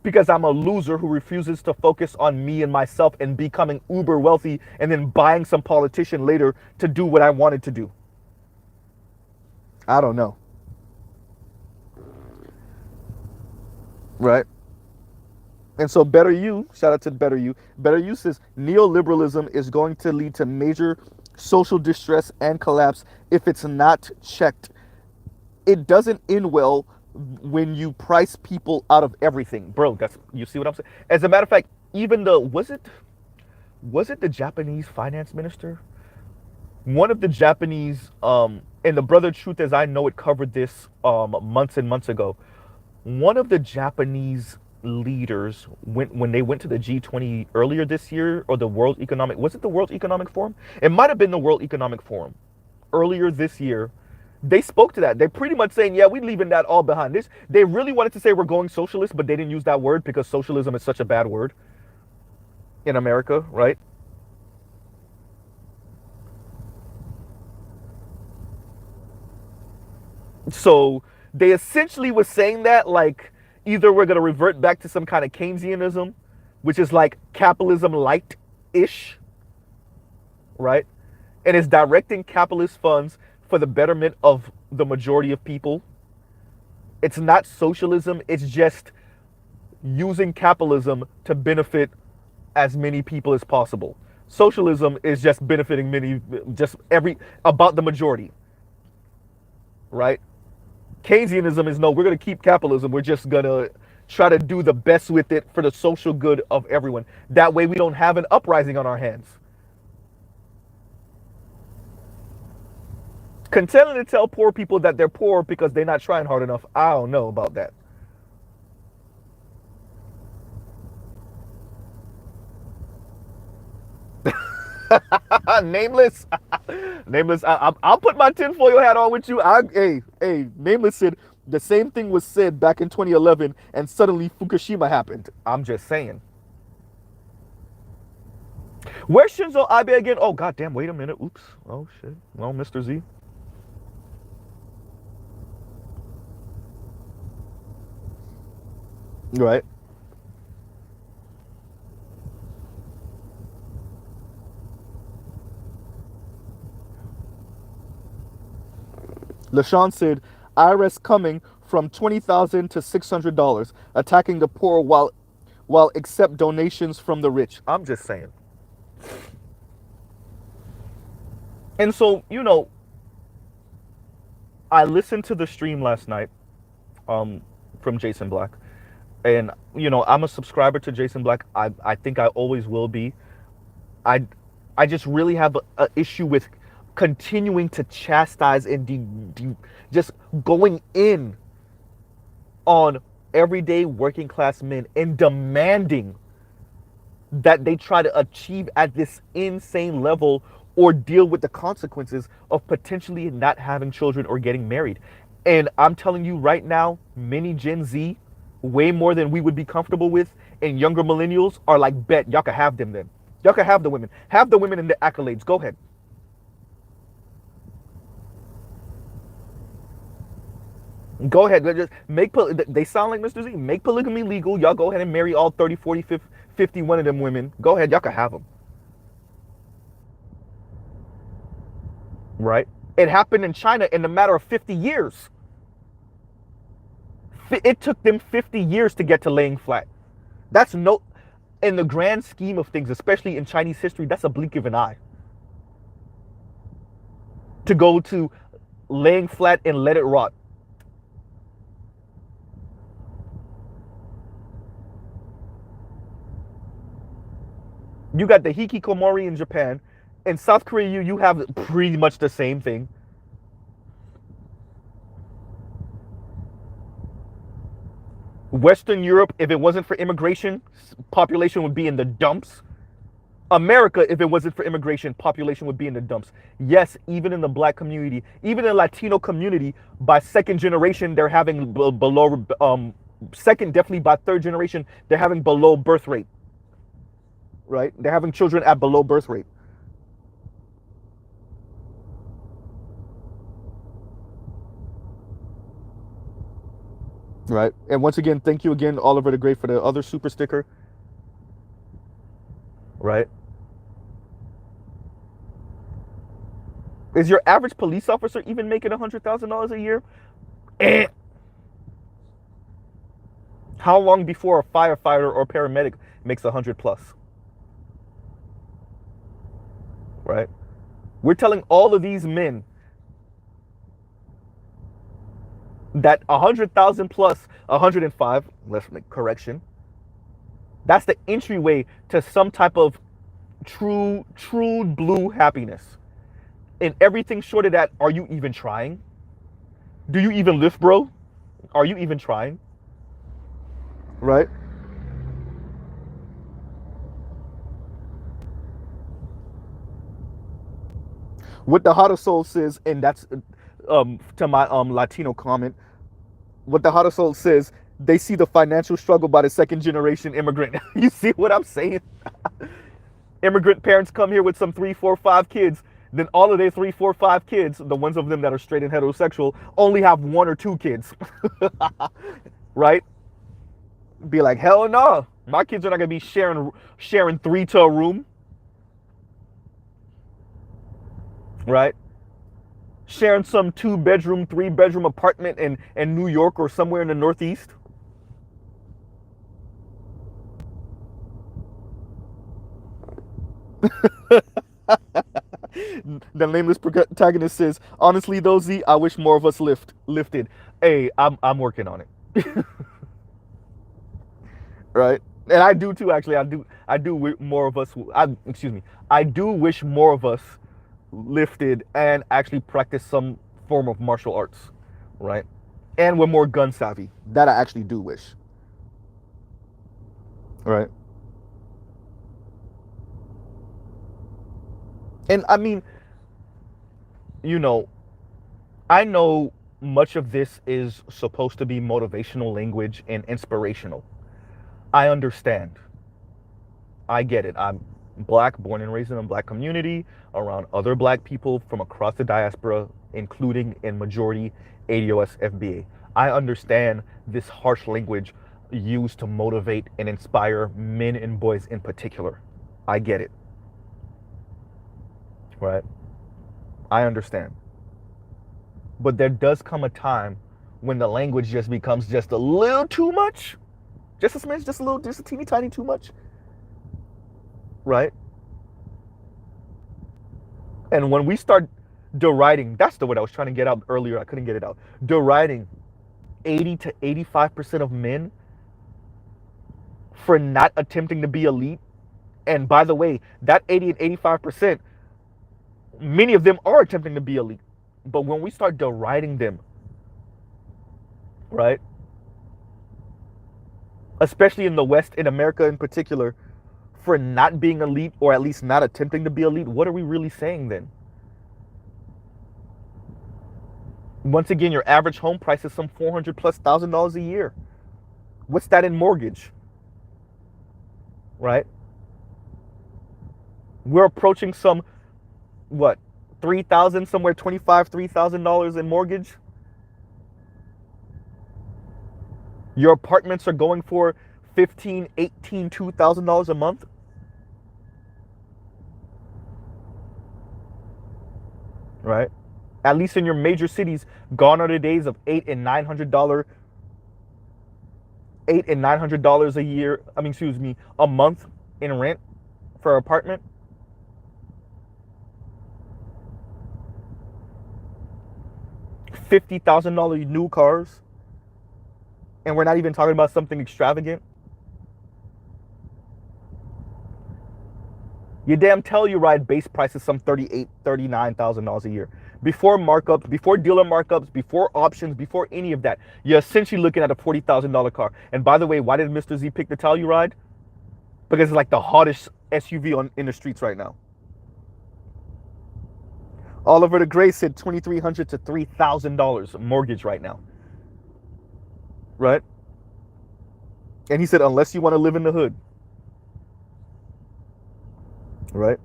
because I'm a loser who refuses to focus on me and myself and becoming uber wealthy and then buying some politician later to do what I wanted to do. I don't know. Right? And so Better You, shout out to Better You. Better You says neoliberalism is going to lead to major social distress and collapse if it's not checked. It doesn't end well when you price people out of everything. Bro, that's, you see what I'm saying? As a matter of fact, even the, was it the Japanese finance minister? One of the Japanese, and the Brother Truth as I know it covered this months and months ago. One of the Japanese leaders, when they went to the G20 earlier this year, or the World Economic, was it the World Economic Forum? It might have been the World Economic Forum. Earlier this year, they spoke to that. They're pretty much saying, yeah, we're leaving that all behind. This, they really wanted to say we're going socialist, but they didn't use that word because socialism is such a bad word in America, right? So they essentially were saying that, like, either we're going to revert back to some kind of Keynesianism, which is like capitalism light-ish, right? And it's directing capitalist funds for the betterment of the majority of people. It's not socialism. It's just using capitalism to benefit as many people as possible. Socialism is just benefiting many, about the majority, right? Keynesianism is, no, we're going to keep capitalism. We're just going to try to do the best with it for the social good of everyone. That way we don't have an uprising on our hands. Continuing to tell poor people that they're poor because they're not trying hard enough, I don't know about that. Nameless. Nameless, I'll put my tinfoil hat on with you. Hey, Nameless said the same thing was said back in 2011 and suddenly Fukushima happened. I'm just saying. Where's Shinzo Abe again? Oh, goddamn, wait a minute. Oops. Oh, shit. Well, Mr. Z. Right. LaShawn said, IRS coming from $20,000 to $600, attacking the poor while accept donations from the rich. I'm just saying. And so, I listened to the stream last night from Jason Black. And, I'm a subscriber to Jason Black. I think I always will be. I just really have an issue with continuing to chastise and just going in on everyday working class men and demanding that they try to achieve at this insane level or deal with the consequences of potentially not having children or getting married. And I'm telling you right now, many Gen Z, way more than we would be comfortable with, and younger millennials are like, bet, y'all can have them then. Y'all can have the women. Have the women in the accolades. Go ahead. Go ahead. Just make they sound like Mr. Z. Make polygamy legal. Y'all go ahead and marry all 30, 40, 51 of them women. Go ahead. Y'all can have them. Right? It happened in China in a matter of 50 years. It took them 50 years to get to laying flat. That's no, in the grand scheme of things, especially in Chinese history, that's a blink of an eye. To go to laying flat and let it rot. You got the hikikomori in Japan. In South Korea, you have pretty much the same thing. Western Europe, if it wasn't for immigration, population would be in the dumps. America, if it wasn't for immigration, population would be in the dumps. Yes, even in the black community, even in the Latino community, by second generation, they're having below, second, definitely by third generation, they're having below birth rate, right? They're having children at below birth rate. Right. And once again, thank you again, Oliver the Great, for the other super sticker. Right. Is your average police officer even making $100,000 a year? Eh. How long before a firefighter or paramedic makes 100 plus? Right. We're telling all of these men that 100,000 plus 105, let's make correction. That's the entryway to some type of true blue happiness. And everything short of that, are you even trying? Do you even lift, bro? Are you even trying? Right? What the Hotter Soul says, and that's to my Latino comment, what the Hotter Soul says, they see the financial struggle by the second generation immigrant. You see what I'm saying? Immigrant parents come here with some 3, 4, 5 kids. Then all of their 3, 4, 5 kids, the ones of them that are straight and heterosexual, only have 1 or 2 kids. Right? Be like, hell no. My kids are not gonna be sharing 3 to a room. Right? Sharing some 2-bedroom, 3-bedroom apartment in New York or somewhere in the Northeast. The nameless protagonist says, honestly though, Z, I wish more of us lifted. Hey, I'm working on it. Right? And I do too, actually. I do wish more of us, excuse me, I do wish more of us lifted and actually practice some form of martial arts, right? And we're more gun savvy. That I actually do wish. Right? And I mean, you know, I know much of this is supposed to be motivational language and inspirational. I understand. I get it. I'm black, born and raised in a black community, around other black people from across the diaspora, including in majority ADOS FBA. I understand this harsh language used to motivate and inspire men and boys in particular. I get it. Right? I understand. But there does come a time when the language just becomes just a little too much. Just a smidge, just a teeny tiny too much. Right? And when we start deriding, that's the word I was trying to get out earlier, I couldn't get it out. Deriding 80 to 85% of men for not attempting to be elite. And by the way, that 80 and 85%, many of them are attempting to be elite. But when we start deriding them, right? Especially in the West, in America in particular, for not being elite, or at least not attempting to be elite, what are we really saying then? Once again, your average home price is some $400,000+ a year. What's that in mortgage? Right? We're approaching some, what, $3,000, somewhere $3,000 in mortgage. Your apartments are going for $15,000, $18,000, $2,000 a month. Right? At least in your major cities, gone are the days of $800 and $900 a year. A month in rent for an apartment. $50,000 new cars. And we're not even talking about something extravagant. You damn Telluride base price is some $38,000, $39,000 a year. Before markups, before dealer markups, before options, before any of that, you're essentially looking at a $40,000 car. And by the way, why did Mr. Z pick the Telluride? Because it's like the hottest SUV in the streets right now. Oliver the Gray said $2,300 to $3,000 mortgage right now. Right? And he said, unless you want to live in the hood. Right?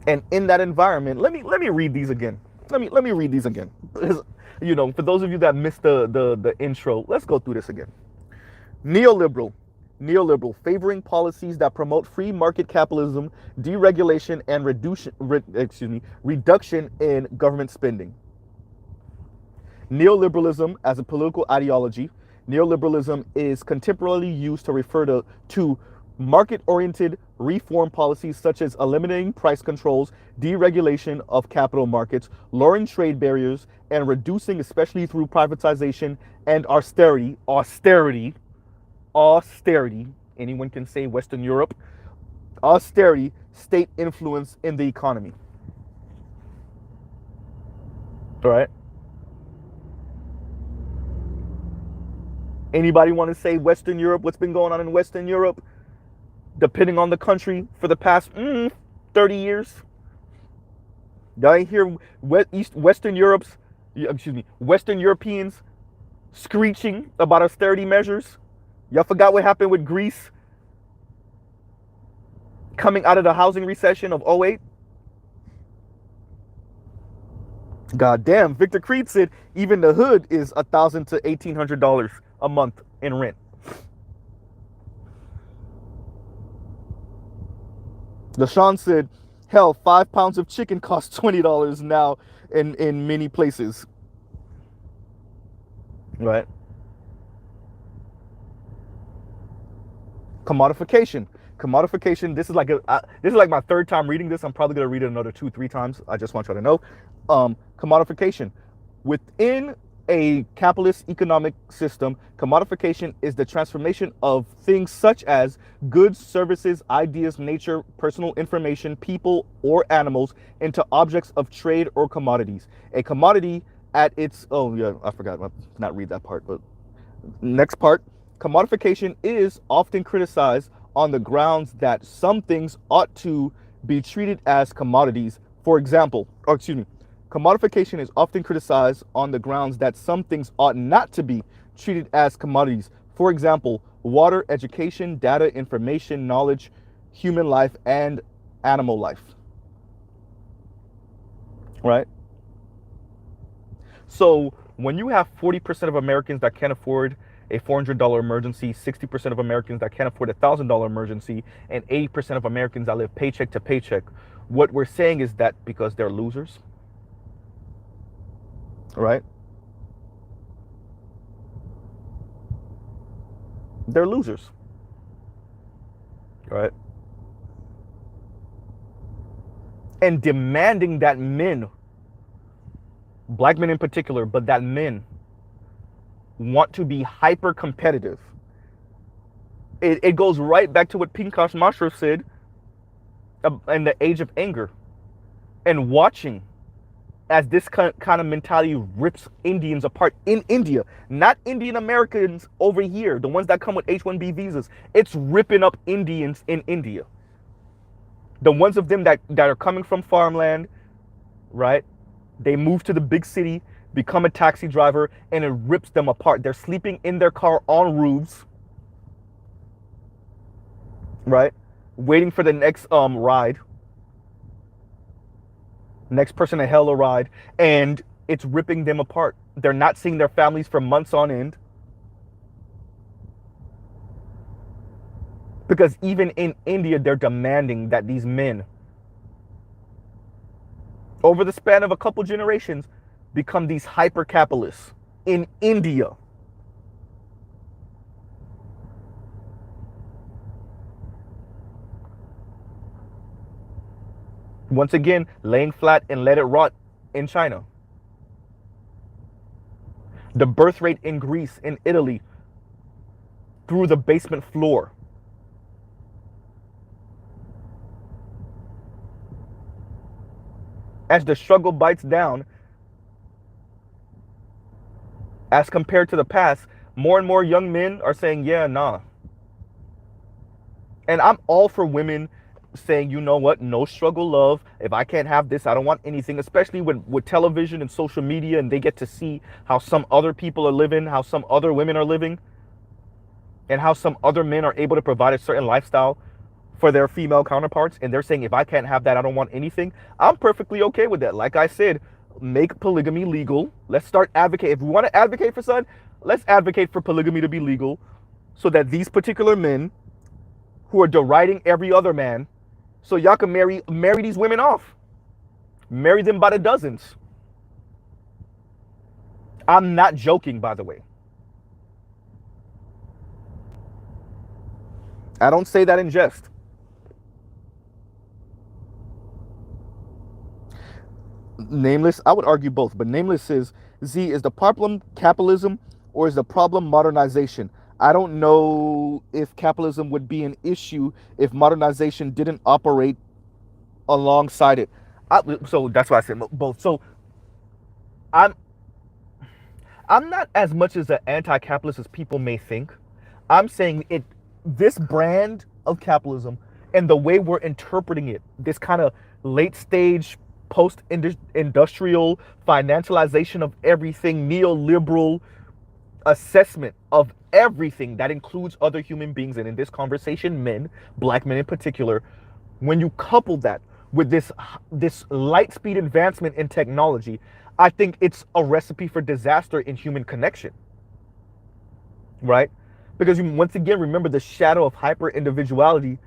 And in that environment, let me read these again. Let me read these again. You know, for those of you that missed the intro, let's go through this again. Neoliberal, favoring policies that promote free market capitalism, deregulation, and reduction in government spending. Neoliberalism as a political ideology. Neoliberalism is contemporarily used to refer to market-oriented reform policies such as eliminating price controls, deregulation of capital markets, lowering trade barriers, and reducing, especially through privatization and austerity. Anyone can say Western Europe. Austerity, state influence in the economy. All right. Anybody want to say Western Europe? What's been going on in Western Europe? Depending on the country for the past 30 years. Y'all ain't hear Western Europeans screeching about austerity measures. Y'all forgot what happened with Greece coming out of the housing recession of 2008? God damn, Victor Creed said even the hood is $1,000 to $1,800 a month in rent. LaShawn said, hell, 5 pounds of chicken costs $20 now in many places. Right? Commodification. This is like my third time reading this. I'm probably gonna read it another 2-3 times. I just want you to know. Commodification. Within a capitalist economic system, commodification is the transformation of things such as goods, services, ideas, nature, personal information, people, or animals into objects of trade or commodities. A commodity at its, I forgot, not read that part, but next part. Commodification is often criticized on the grounds that some things ought to be treated as commodities. Commodification is often criticized on the grounds that some things ought not to be treated as commodities. For example, water, education, data, information, knowledge, human life, and animal life. Right? So when you have 40% of Americans that can't afford a $400 emergency, 60% of Americans that can't afford a $1,000 emergency, and 80% of Americans that live paycheck to paycheck, what we're saying is that because they're losers. Right? They're losers. Right? And demanding that men, black men in particular, but that men want to be hyper competitive. It goes right back to what Pinchas Mashraf said in the age of anger. And watching as this kind of mentality rips Indians apart in India, not Indian Americans over here, the ones that come with H-1B visas. It's ripping up Indians in India. The ones of them that are coming from farmland, right? They move to the big city, become a taxi driver, and it rips them apart. They're sleeping in their car on roofs, right? Waiting for the next ride. Next person to hail a ride, and it's ripping them apart. They're not seeing their families for months on end. Because even in India, they're demanding that these men, over the span of a couple generations, become these hyper capitalists in India. Once again, laying flat and let it rot in China. The birth rate in Greece, in Italy, through the basement floor. As the struggle bites down, as compared to the past, more and more young men are saying, yeah, nah. And I'm all for women saying, you know what, no struggle love. If I can't have this, I don't want anything, especially with television and social media, and they get to see how some other people are living, how some other women are living, and how some other men are able to provide a certain lifestyle for their female counterparts. And they're saying, if I can't have that, I don't want anything. I'm perfectly okay with that. Like I said, make polygamy legal. Let's start advocating. If we want to advocate for something, let's advocate for polygamy to be legal, so that these particular men who are deriding every other man, so y'all can marry these women off. Marry them by the dozens. I'm not joking, by the way. I don't say that in jest. Nameless, I would argue both, but Nameless says, Z, is the problem capitalism or is the problem modernization? I don't know if capitalism would be an issue if modernization didn't operate alongside it. So that's why I said both. So I'm not as much as an anti-capitalist as people may think. I'm saying this brand of capitalism and the way we're interpreting it, this kind of late stage post-industrial financialization of everything, neoliberal assessment of everything that includes other human beings, and in this conversation, men, black men in particular, when you couple that with this light speed advancement in technology, I think it's a recipe for disaster in human connection, right? Because you once again remember the shadow of hyper individuality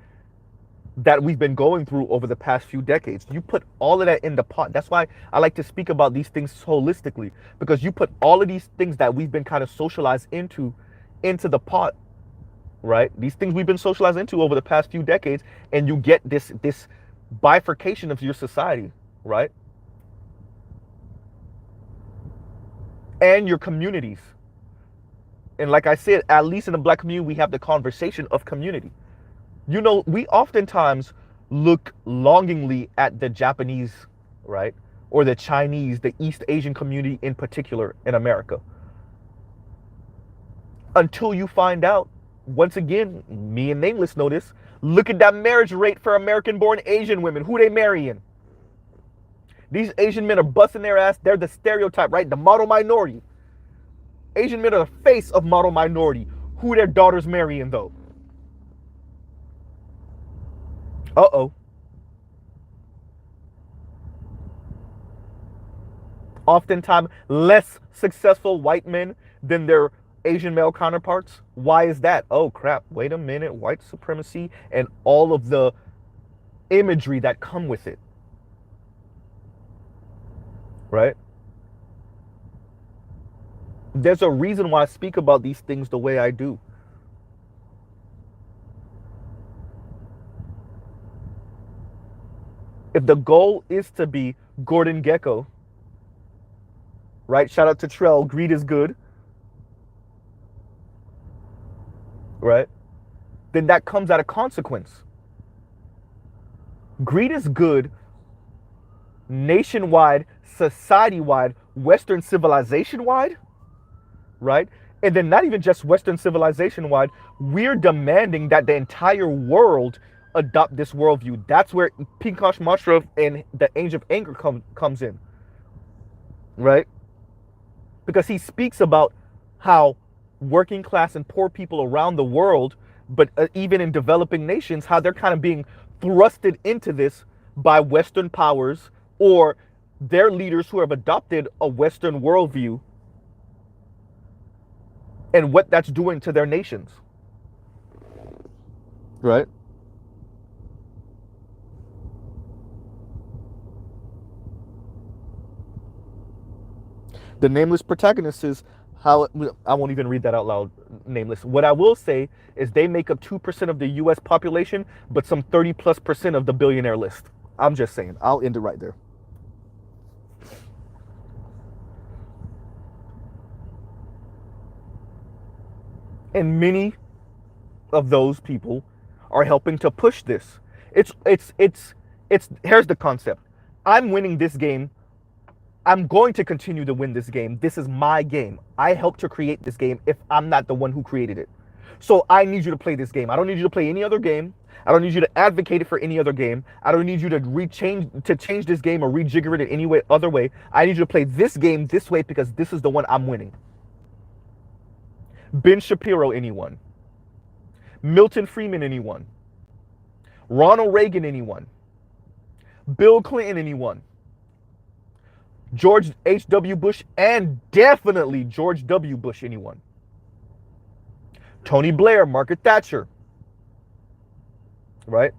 that we've been going through over the past few decades. You put all of that in the pot. That's why I like to speak about these things holistically, because you put all of these things that we've been kind of socialized into the pot, right? These things we've been socialized into over the past few decades, and you get this bifurcation of your society, right? And your communities. And like I said, at least in the black community, we have the conversation of community. You know, we oftentimes look longingly at the Japanese, right? Or the Chinese, the East Asian community in particular in America. Until you find out, once again, me and Nameless know this, look at that marriage rate for American-born Asian women. Who they marrying? These Asian men are busting their ass. They're the stereotype, right? The model minority. Asian men are the face of model minority. Who their daughters marrying, though? Uh-oh. Oftentimes, less successful white men than their Asian male counterparts. Why is that? Oh, crap. Wait a minute. White supremacy and all of the imagery that come with it. Right? There's a reason why I speak about these things the way I do. If the goal is to be Gordon Gekko, right? Shout out to Trell, greed is good, right? Then that comes at a consequence. Greed is good nationwide, society-wide, Western civilization-wide, right? And then not even just Western civilization-wide, we're demanding that the entire world adopt this worldview. That's where Pinkash Mashraf and the Age of Anger comes in, right? Because he speaks about how working class and poor people around the world, but even in developing nations, how they're kind of being thrusted into this by Western powers or their leaders who have adopted a Western worldview, and what that's doing to their nations. Right? The nameless protagonist is how, I won't even read that out loud, nameless. What I will say is they make up 2% of the US population, but some 30+% of the billionaire list. I'm just saying. I'll end it right there. And many of those people are helping to push this. It's here's the concept. I'm winning this game. I'm going to continue to win this game. This is my game. I helped to create this game if I'm not the one who created it. So I need you to play this game. I don't need you to play any other game. I don't need you to advocate it for any other game. I don't need you to change this game or rejigger it in any way, other way. I need you to play this game this way because this is the one I'm winning. Ben Shapiro, anyone? Milton Friedman, anyone? Ronald Reagan, anyone? Bill Clinton, anyone? George H.W. Bush, and definitely George W. Bush, anyone? Tony Blair, Margaret Thatcher, right?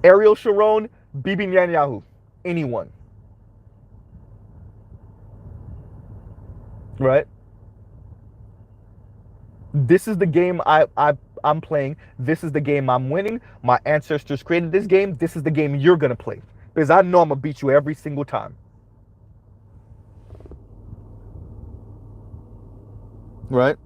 Ariel Sharon, Bibi Netanyahu, anyone? Right? This is the game I'm playing. This is the game I'm winning. My ancestors created this game. This is the game you're going to play. Because I know I'm going to beat you every single time. Right?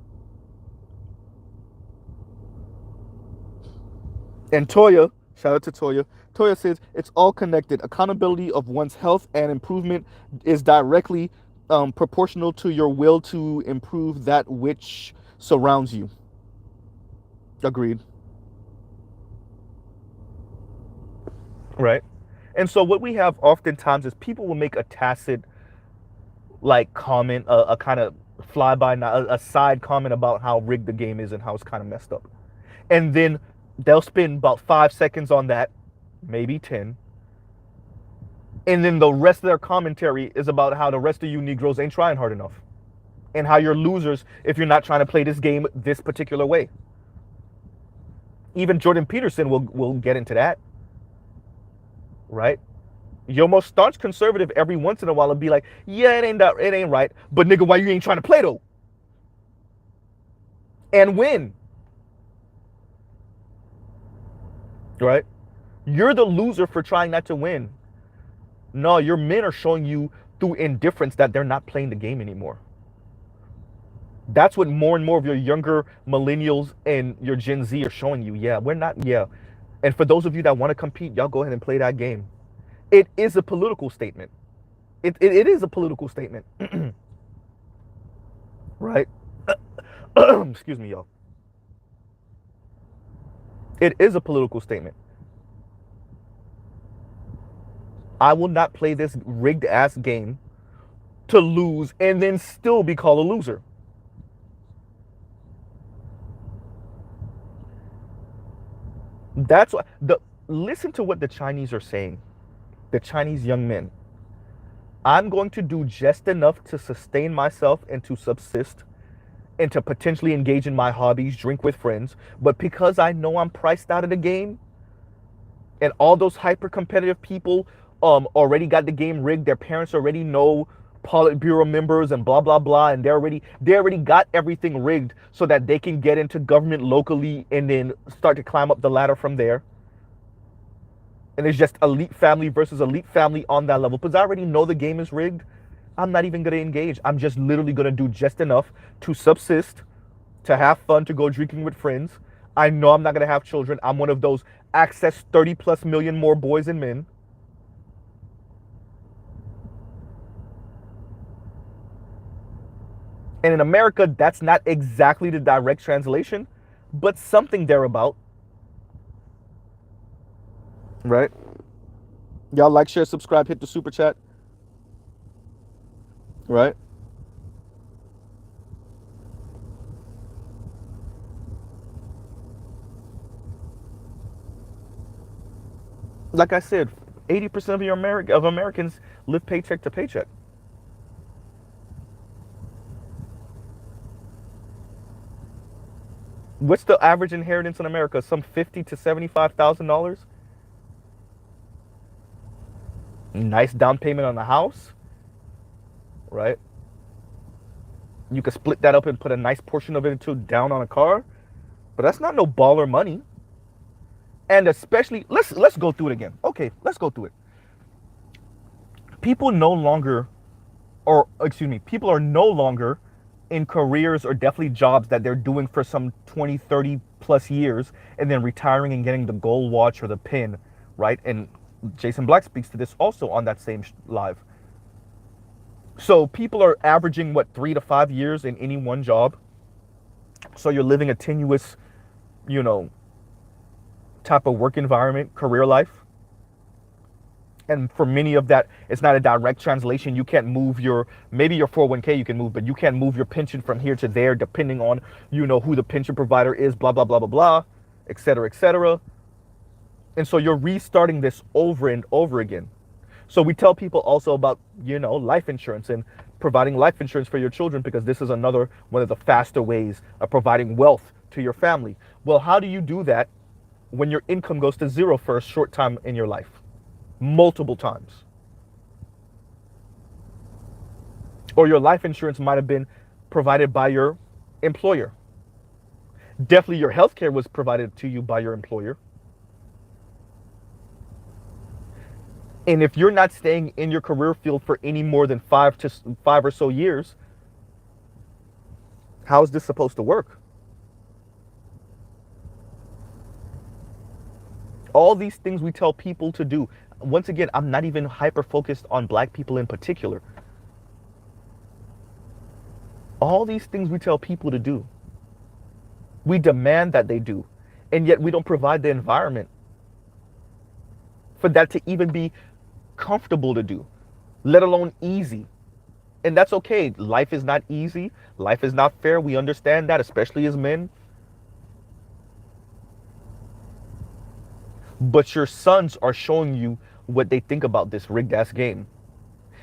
And Toya, shout out to Toya. Toya says, it's all connected. Accountability of one's health and improvement is directly proportional to your will to improve that which surrounds you. Agreed. Right? And so what we have oftentimes is people will make a tacit like comment, a kind of flyby, a side comment about how rigged the game is and how it's kind of messed up. And then they'll spend about 5 seconds on that, maybe 10. And then the rest of their commentary is about how the rest of you Negroes ain't trying hard enough. And how you're losers if you're not trying to play this game this particular way. Even Jordan Peterson will get into that. Right? Your most staunch conservative every once in a while will be like, yeah, it ain't right. But nigga, why you ain't trying to play though? And win. Right? You're the loser for trying not to win. No, your men are showing you through indifference that they're not playing the game anymore. That's what more and more of your younger millennials and your Gen Z are showing you. Yeah, we're not, yeah. And for those of you that want to compete, y'all go ahead and play that game. It is a political statement. It is a political statement. Right? Excuse me, y'all. It is a political statement. I will not play this rigged ass game to lose and then still be called a loser. That's what listen to what the Chinese are saying. The Chinese young men. I'm going to do just enough to sustain myself and to subsist and to potentially engage in my hobbies, drink with friends. But because I know I'm priced out of the game and all those hyper competitive people already got the game rigged, their parents already know Politburo members and blah, blah, blah. And they already got everything rigged so that they can get into government locally and then start to climb up the ladder from there. And it's just elite family versus elite family on that level. Because I already know the game is rigged. I'm not even going to engage. I'm just literally going to do just enough to subsist, to have fun, to go drinking with friends. I know I'm not going to have children. I'm one of those access 30 plus million more boys and men. And in America, that's not exactly the direct translation, but something thereabout, right? Y'all like, share, subscribe, hit the super chat, right? Like I said, 80% of Americans live paycheck to paycheck. What's the average inheritance in America? Some $50,000 to $75,000. Nice down payment on the house, right? You could split that up and put a nice portion of it into down on a car, but that's not no baller money. And especially, let's go through it again. Okay, let's go through it. People no longer, or excuse me, people are no longer in careers or definitely jobs that they're doing for some 20, 30 plus years and then retiring and getting the gold watch or the pin, right? And Jason Black speaks to this also on that same live. So people are averaging what, 3 to 5 years in any one job. So you're living a tenuous, you know, type of work environment, career life. And for many of that, it's not a direct translation. You can't move maybe your 401k you can move, but you can't move your pension from here to there depending on, you know, who the pension provider is, blah, blah, blah, blah, blah, et cetera, et cetera. And so you're restarting this over and over again. So we tell people also about, you know, life insurance and providing life insurance for your children, because this is another one of the faster ways of providing wealth to your family. Well, how do you do that when your income goes to zero for a short time in your life? Multiple times. Or your life insurance might have been provided by your employer. Definitely your health care was provided to you by your employer. And if you're not staying in your career field for any more than 5 or so years, how is this supposed to work? All these things we tell people to do. Once again, I'm not even hyper focused on black people in particular. All these things we tell people to do, we demand that they do, and yet we don't provide the environment for that to even be comfortable to do, let alone easy. And that's okay. Life is not easy. Life is not fair. We understand that, especially as men. But your sons are showing you what they think about this rigged ass game.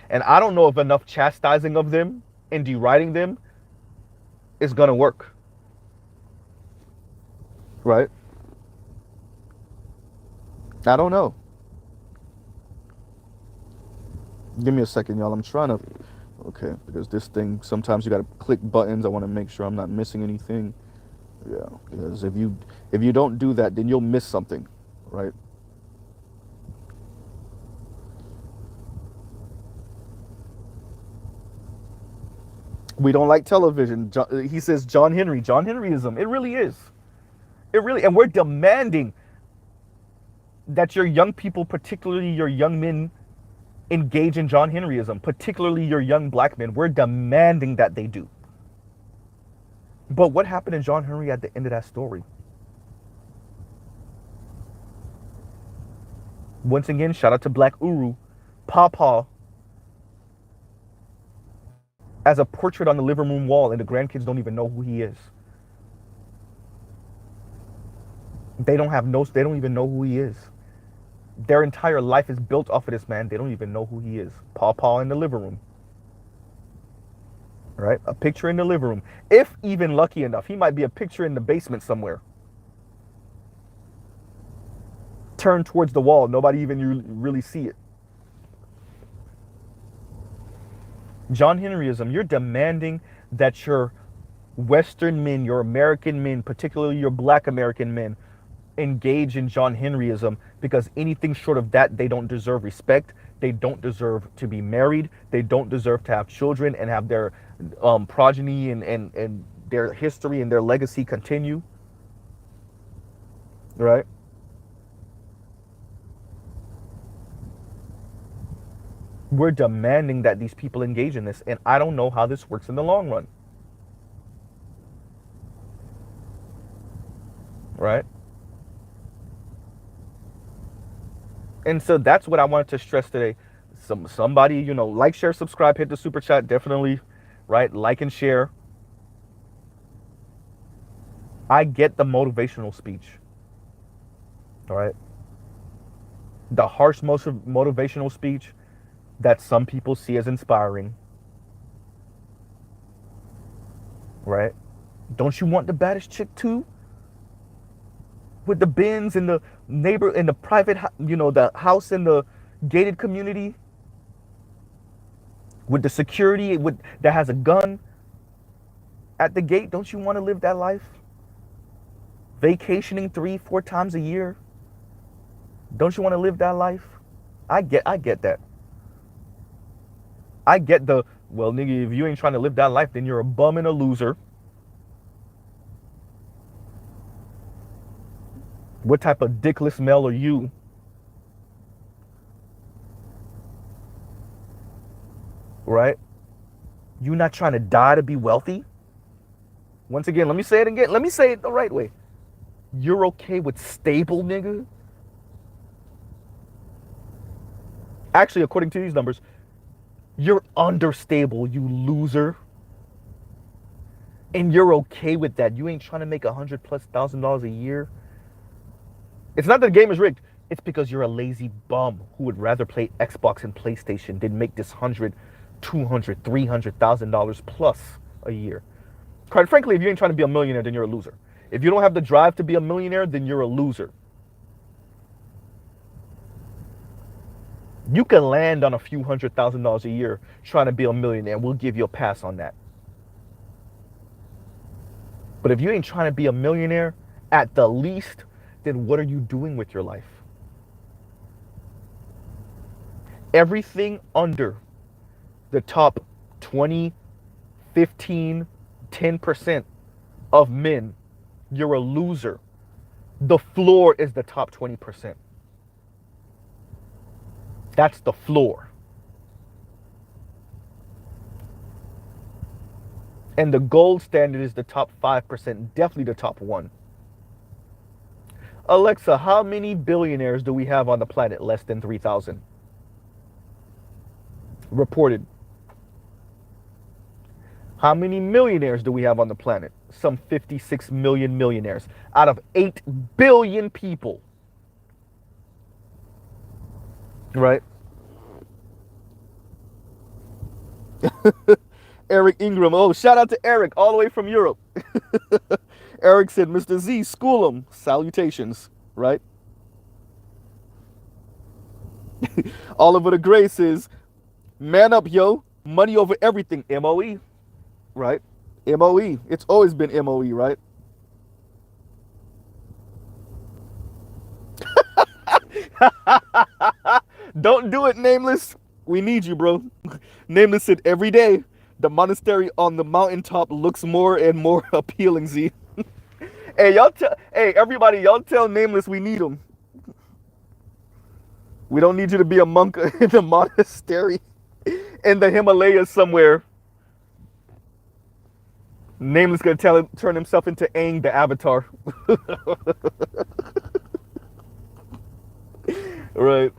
And I don't know if enough chastising of them and deriding them is going to work. Right? I don't know. Give me a second, y'all. I'm trying to... Okay, because this thing, sometimes you got to click buttons. I want to make sure I'm not missing anything. Yeah, because if you don't do that, then you'll miss something, right? We don't like television. He says John Henryism. It really is. It really, and we're demanding that your young people, particularly your young men, engage in John Henryism, particularly your young black men. We're demanding that they do. But what happened in John Henry at the end of that story? Once again, shout out to Black Uru, Pawpaw, as a portrait on the living room wall, and the grandkids don't even know who he is. They don't even know who he is. Their entire life is built off of this man. They don't even know who he is. Pawpaw in the living room. Right? A picture in the living room. If even lucky enough, he might be a picture in the basement somewhere. Turned towards the wall. Nobody even really see it. John Henryism, you're demanding that your Western men, your American men, particularly your black American men, engage in John Henryism, because anything short of that, they don't deserve respect. They don't deserve to be married. They don't deserve to have children and have their progeny and their history and their legacy continue. right? We're demanding that these people engage in this, and I don't know how this works in the long run, right? And so that's what I wanted to stress today. Somebody, like, share, subscribe, hit the super chat, definitely, right? Like and share. I get the motivational speech, all right? The harsh motivational speech that some people see as inspiring, right? Don't you want the baddest chick too? With the bins and the neighbor in the private, the house in the gated community, with the security that has a gun at the gate. Don't you want to live that life? Vacationing 3-4 times a year. Don't you want to live that life? I get that. I get the, well, nigga, if you ain't trying to live that life, then you're a bum and a loser. What type of dickless male are you? Right? You not trying to die to be wealthy? Once again, let me say it again. Let me say it the right way. You're okay with stable, nigga? Actually, according to these numbers, you're understable, you loser. And you're okay with that. You ain't trying to make $100,000+ a year. It's not that the game is rigged. It's because you're a lazy bum who would rather play Xbox and PlayStation than make this $100,000, $200,000, $300,000 plus a year. Quite frankly, if you ain't trying to be a millionaire, then you're a loser. If you don't have the drive to be a millionaire, then you're a loser. You can land on a few $100,000 a year trying to be a millionaire. We'll give you a pass on that. But if you ain't trying to be a millionaire, at the least, then what are you doing with your life? Everything under the top 20, 15, 10% of men, you're a loser. The floor is the top 20%. That's the floor. And the gold standard is the top 5%, definitely the top 1. Alexa, how many billionaires do we have on the planet? Less than 3,000. Reported. How many millionaires do we have on the planet? Some 56 million millionaires out of 8 billion people. Right? Eric Ingram. Oh, shout out to Eric all the way from Europe. Eric said, Mr. Z, school him. Salutations. Right? Oliver the Gray says, man up, yo. Money over everything. MOE. Right? MOE. It's always been MOE, right? Don't do it, Nameless. We need you, bro. Nameless said, every day, the monastery on the mountaintop looks more and more appealing, Z. Hey, everybody, y'all tell Nameless we need him. We don't need you to be a monk in the monastery in the Himalayas somewhere. Nameless gonna turn himself into Aang the Avatar. Right.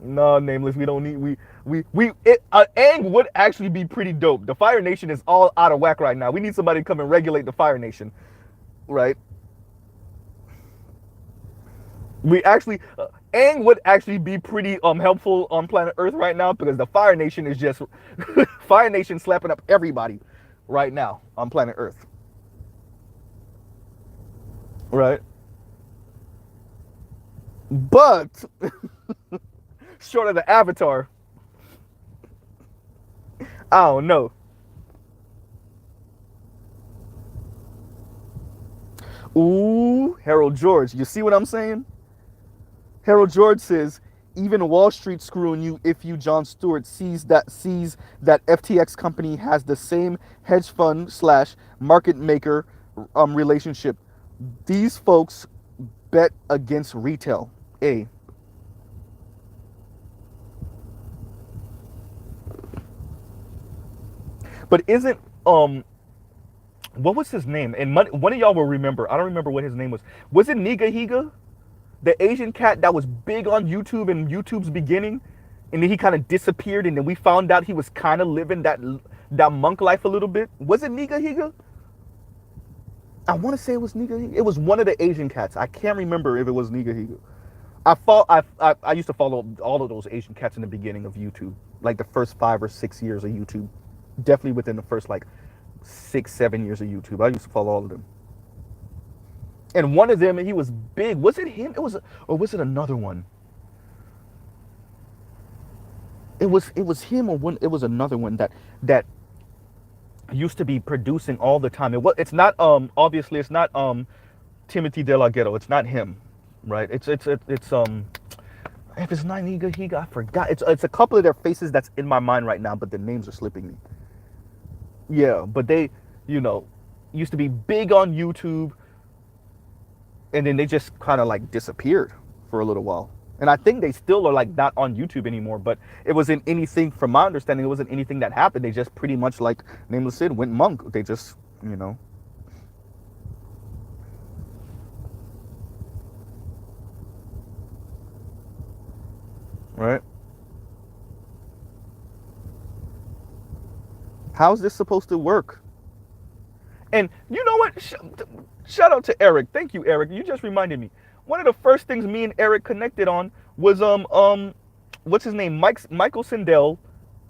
No, Nameless, we don't need Aang would actually be pretty dope. The Fire Nation is all out of whack right now. We need somebody to come and regulate the Fire Nation. Right? We actually Aang would actually be pretty helpful on planet Earth right now, because the Fire Nation is just Fire Nation slapping up everybody right now on planet Earth. Right? But short of the Avatar, I don't know. Ooh, Harold George. You see what I'm saying? Harold George says, even Wall Street screwing you if you, Jon Stewart, sees that FTX company has the same hedge fund / market maker relationship. These folks bet against retail. A. But isn't what was his name? And one of y'all will remember. I don't remember what his name was. Was it Niga Higa, the Asian cat that was big on YouTube in YouTube's beginning, and then he kind of disappeared, and then we found out he was kind of living that monk life a little bit. Was it Niga Higa? I want to say it was Niga Higa. It was one of the Asian cats. I can't remember if it was Niga Higa. I used to follow all of those Asian cats in the beginning of YouTube, like the first 5 or 6 years of YouTube. Definitely within the first like 6, 7 years of YouTube. I used to follow all of them. And one of them, he was big. Was it him? Or was it another one? It was him, or one. It was another one that used to be producing all the time. It's not obviously it's not Timothy De La Ghetto. It's not him, right? It's if it's not Niga Higa, I forgot. It's a couple of their faces that's in my mind right now, but the names are slipping me. Yeah, but they, you know, used to be big on YouTube, and then they just kind of like disappeared for a little while. And I think they still are like not on YouTube anymore, but it wasn't anything, from my understanding, it wasn't anything that happened. They just pretty much, like Nameless Sid, went monk. They just, right? How's this supposed to work? And you know what? Shout out to Eric. Thank you, Eric. You just reminded me. One of the first things me and Eric connected on was what's his name? Michael Sandel,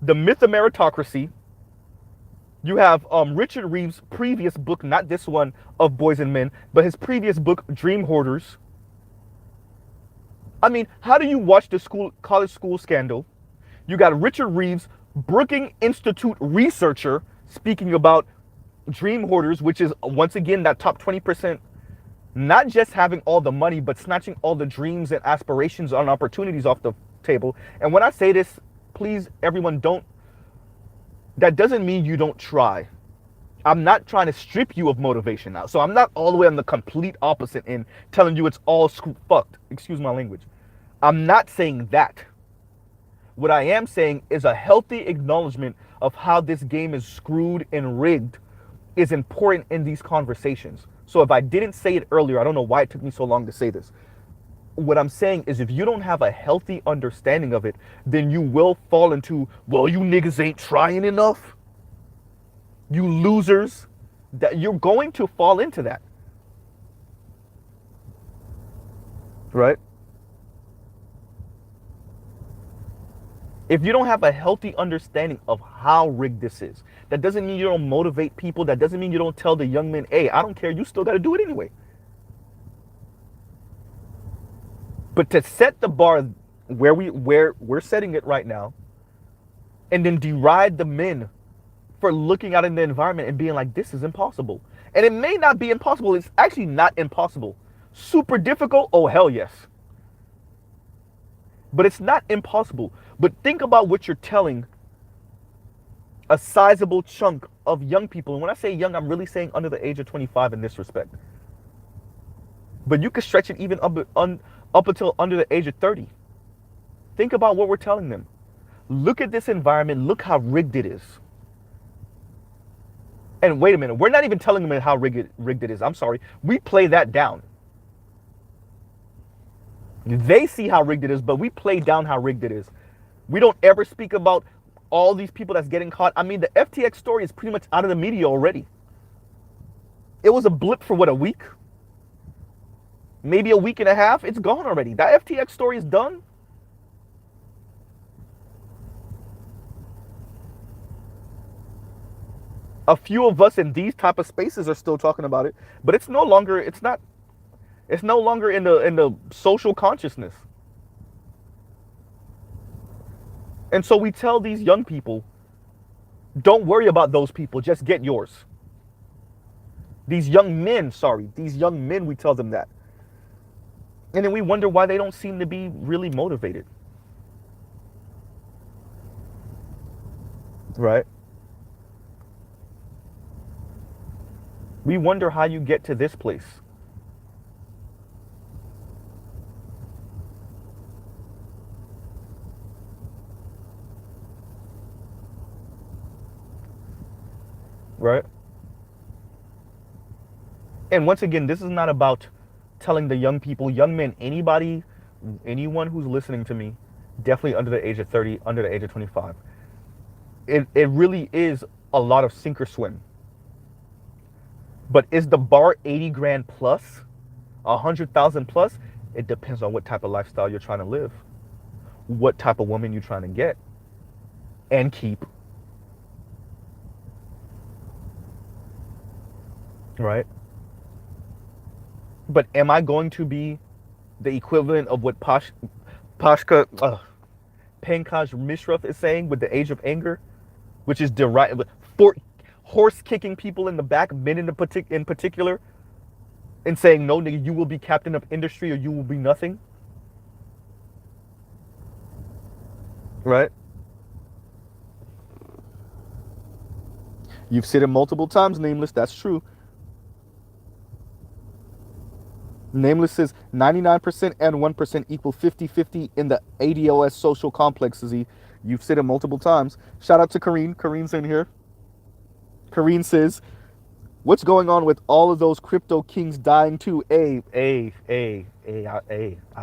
The Myth of Meritocracy. You have Richard Reeves' previous book, not this one of Boys and Men, but his previous book, Dream Hoarders. I mean, how do you watch the college school scandal? You got Richard Reeves, Brookings Institute researcher, speaking about Dream Hoarders, which is once again that top 20%, not just having all the money, but snatching all the dreams and aspirations and opportunities off the table. And when I say this, please, everyone, that doesn't mean you don't try. I'm not trying to strip you of motivation now. So I'm not all the way on the complete opposite end, telling you it's all fucked. Excuse my language. I'm not saying that. What I am saying is a healthy acknowledgement of how this game is screwed and rigged is important in these conversations. So if I didn't say it earlier, I don't know why it took me so long to say this. What I'm saying is, if you don't have a healthy understanding of it, then you will fall into, well, you niggas ain't trying enough. You losers. That you're going to fall into that. Right? If you don't have a healthy understanding of how rigged this is, that doesn't mean you don't motivate people. That doesn't mean you don't tell the young men, hey, I don't care. You still got to do it anyway. But to set the bar where we're setting it right now, and then deride the men for looking out in the environment and being like, this is impossible. And it may not be impossible. It's actually not impossible. Super difficult? Oh, hell yes. But it's not impossible. But think about what you're telling a sizable chunk of young people. And when I say young, I'm really saying under the age of 25 in this respect. But you could stretch it even up until under the age of 30. Think about what we're telling them. Look at this environment. Look how rigged it is. And wait a minute. We're not even telling them how rigged it is. I'm sorry. We play that down. They see how rigged it is, but we play down how rigged it is. We don't ever speak about all these people that's getting caught. I mean, the FTX story is pretty much out of the media already. It was a blip for what, a week? Maybe a week and a half. It's gone already. That FTX story is done. A few of us in these type of spaces are still talking about it, but it's no longer in the social consciousness. And so we tell these young people, don't worry about those people, just get yours. These young men, we tell them that. And then we wonder why they don't seem to be really motivated. Right? We wonder how you get to this place. right? And once again, this is not about telling the young people, young men, anybody, anyone who's listening to me, definitely under the age of 30, under the age of 25. It really is a lot of sink or swim. But is the bar 80 grand plus, 100,000 plus? It depends on what type of lifestyle you're trying to live, what type of woman you're trying to get and keep, right? But am I going to be the equivalent of what Pankaj Mishra is saying with the age of anger, which is for horse kicking people in the back, men in particular, and saying, no, nigga, you will be captain of industry or you will be nothing, right? You've said it multiple times, Nameless. That's true. Nameless says 99% and 1% equal 50-50 in the ADOS social complex. You've said it multiple times. Shout out to Kareen. Kareen's in here. Kareen says, what's going on with all of those crypto kings dying too? I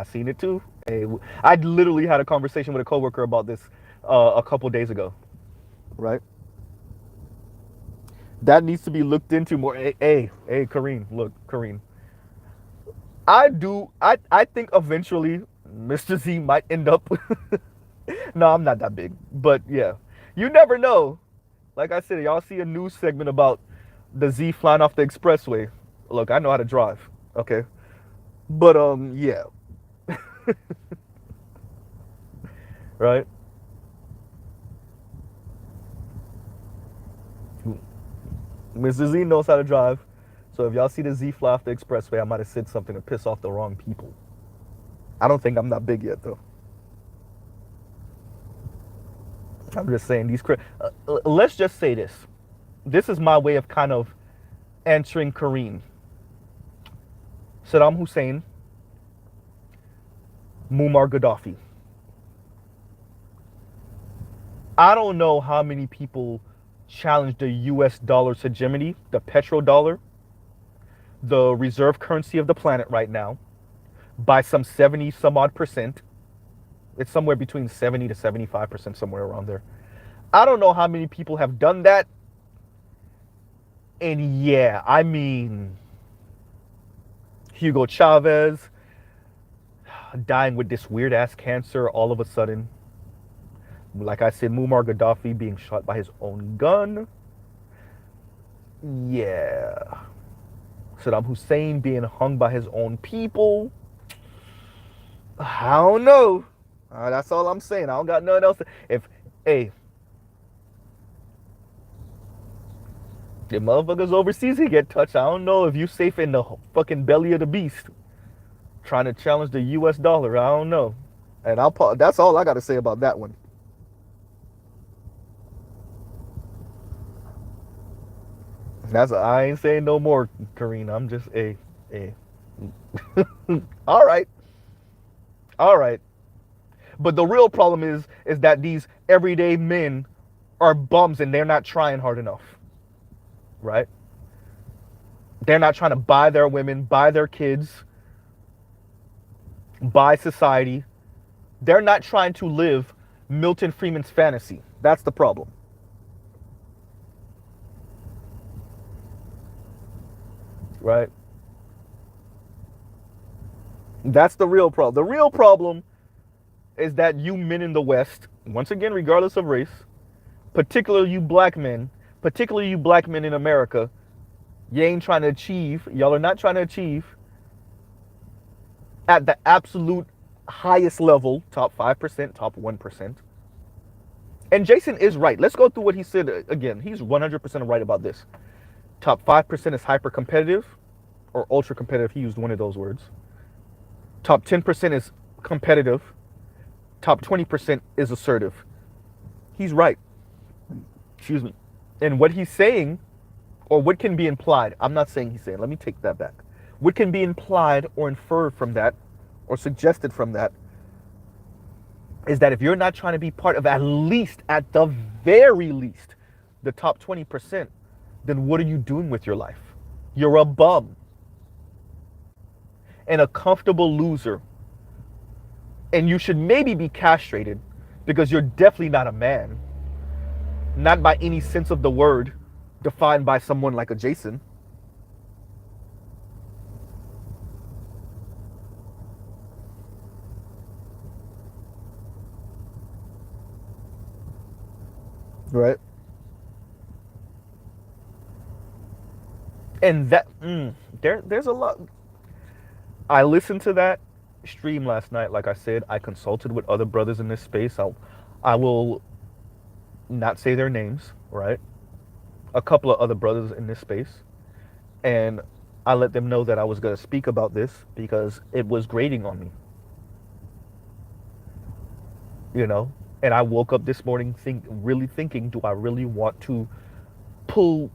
seen it too. I literally had a conversation with a coworker about this a couple days ago, right? That needs to be looked into more. Kareen, look, Kareen. I think eventually Mr. Z might end up. No, I'm not that big. But yeah, you never know. Like I said, y'all see a news segment about the Z flying off the expressway. Look, I know how to drive. Okay. But yeah. Right? Mr. Z knows how to drive. So if y'all see the Z fly off the expressway, I might have said something to piss off the wrong people. I don't think I'm that big yet, though. I'm just saying let's just say this. This is my way of kind of answering Kareem. Saddam Hussein, Muammar Gaddafi. I don't know how many people challenged the US dollar's hegemony, the petrodollar, the reserve currency of the planet right now, by some 70 some odd percent. It's somewhere between 70 to 75%, somewhere around there. I don't know how many people have done that. And yeah, I mean, Hugo Chavez dying with this weird ass cancer all of a sudden. Like I said, Muammar Gaddafi being shot by his own gun. Yeah. Saddam Hussein being hung by his own people. I don't know. That's all I'm saying. I don't got nothing else. If motherfuckers overseas he get touched, I don't know if you safe in the fucking belly of the beast trying to challenge the US dollar. I don't know. And that's all I got to say about that one. I ain't saying no more, Karina. I'm just all right. All right. But the real problem is that these everyday men are bums and they're not trying hard enough. Right? They're not trying to buy their women, buy their kids, buy society. They're not trying to live Milton Friedman's fantasy. That's the problem. Right? That's the real problem. The real problem is that you men in the West, once again, regardless of race, particularly you black men in America, you ain't trying to achieve, y'all are not trying to achieve at the absolute highest level, top 5%, top 1%. And Jason is right. Let's go through what he said again. He's 100% right about this. Top 5% is hyper competitive or ultra competitive. He used one of those words. Top 10% is competitive. Top 20% is assertive. He's right. Excuse me. And what he's saying, or what can be implied, I'm not saying he's saying, let me take that back. What can be implied or inferred from that, or suggested from that, is that if you're not trying to be part of at the very least, the top 20%, then what are you doing with your life? You're a bum and a comfortable loser. And you should maybe be castrated because you're definitely not a man. Not by any sense of the word defined by someone like a Jason. Right? And there's a lot. I listened to that stream last night. Like I said, I consulted with other brothers in this space. I will not say their names, right? A couple of other brothers in this space. And I let them know that I was going to speak about this because it was grating on me, you know? And I woke up this morning really thinking, do I really want to pull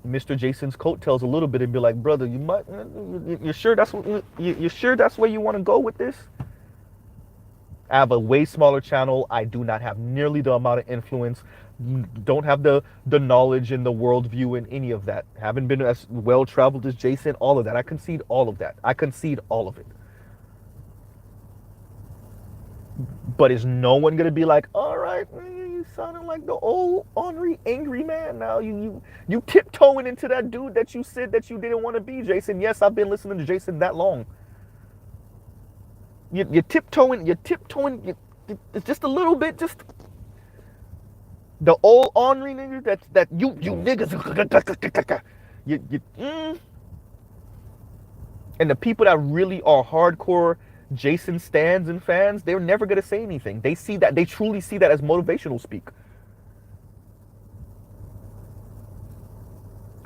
Mr. Jason's coattails a little bit and be like, brother, you're sure that's what, you're sure that's where you want to go with this? I have a way smaller channel. I do not have nearly the amount of influence. Don't have the knowledge and the worldview and any of that. Haven't been as well traveled as Jason. All of that. I concede all of that. I concede all of it. But is no one gonna be like, all right, you sounding like the old ornery, angry man now? You tiptoeing into that dude that you said that you didn't want to be, Jason. Yes, I've been listening to Jason that long. You're tiptoeing. It's just a little bit, just the old ornery nigga that you niggas. And the people that really are hardcore Jason stans and fans, they're never gonna say anything. They see that, they truly see that as motivational speak.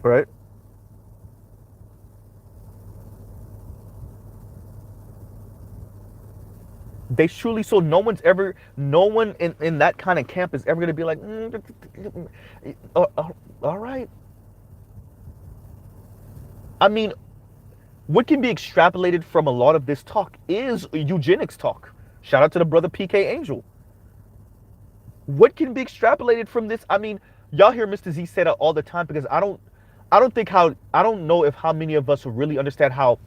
Right? They truly, so no one in that kind of camp is ever gonna be like, all right. I mean, what can be extrapolated from a lot of this talk is eugenics talk. Shout out to the brother PK Angel. What can be extrapolated from this? I mean, y'all hear Mr. Z say that all the time because I don't know if how many of us really understand how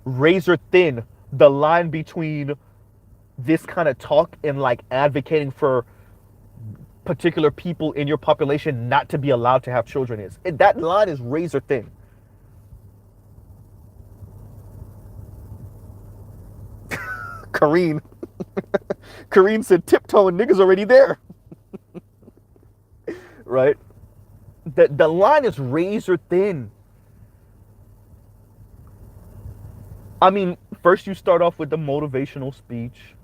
razor thin the line between this kind of talk and like advocating for particular people in your population not to be allowed to have children is. That line is razor thin. Kareen. Kareen said tiptoeing, niggas already there. Right? The line is razor thin. I mean, first you start off with the motivational speech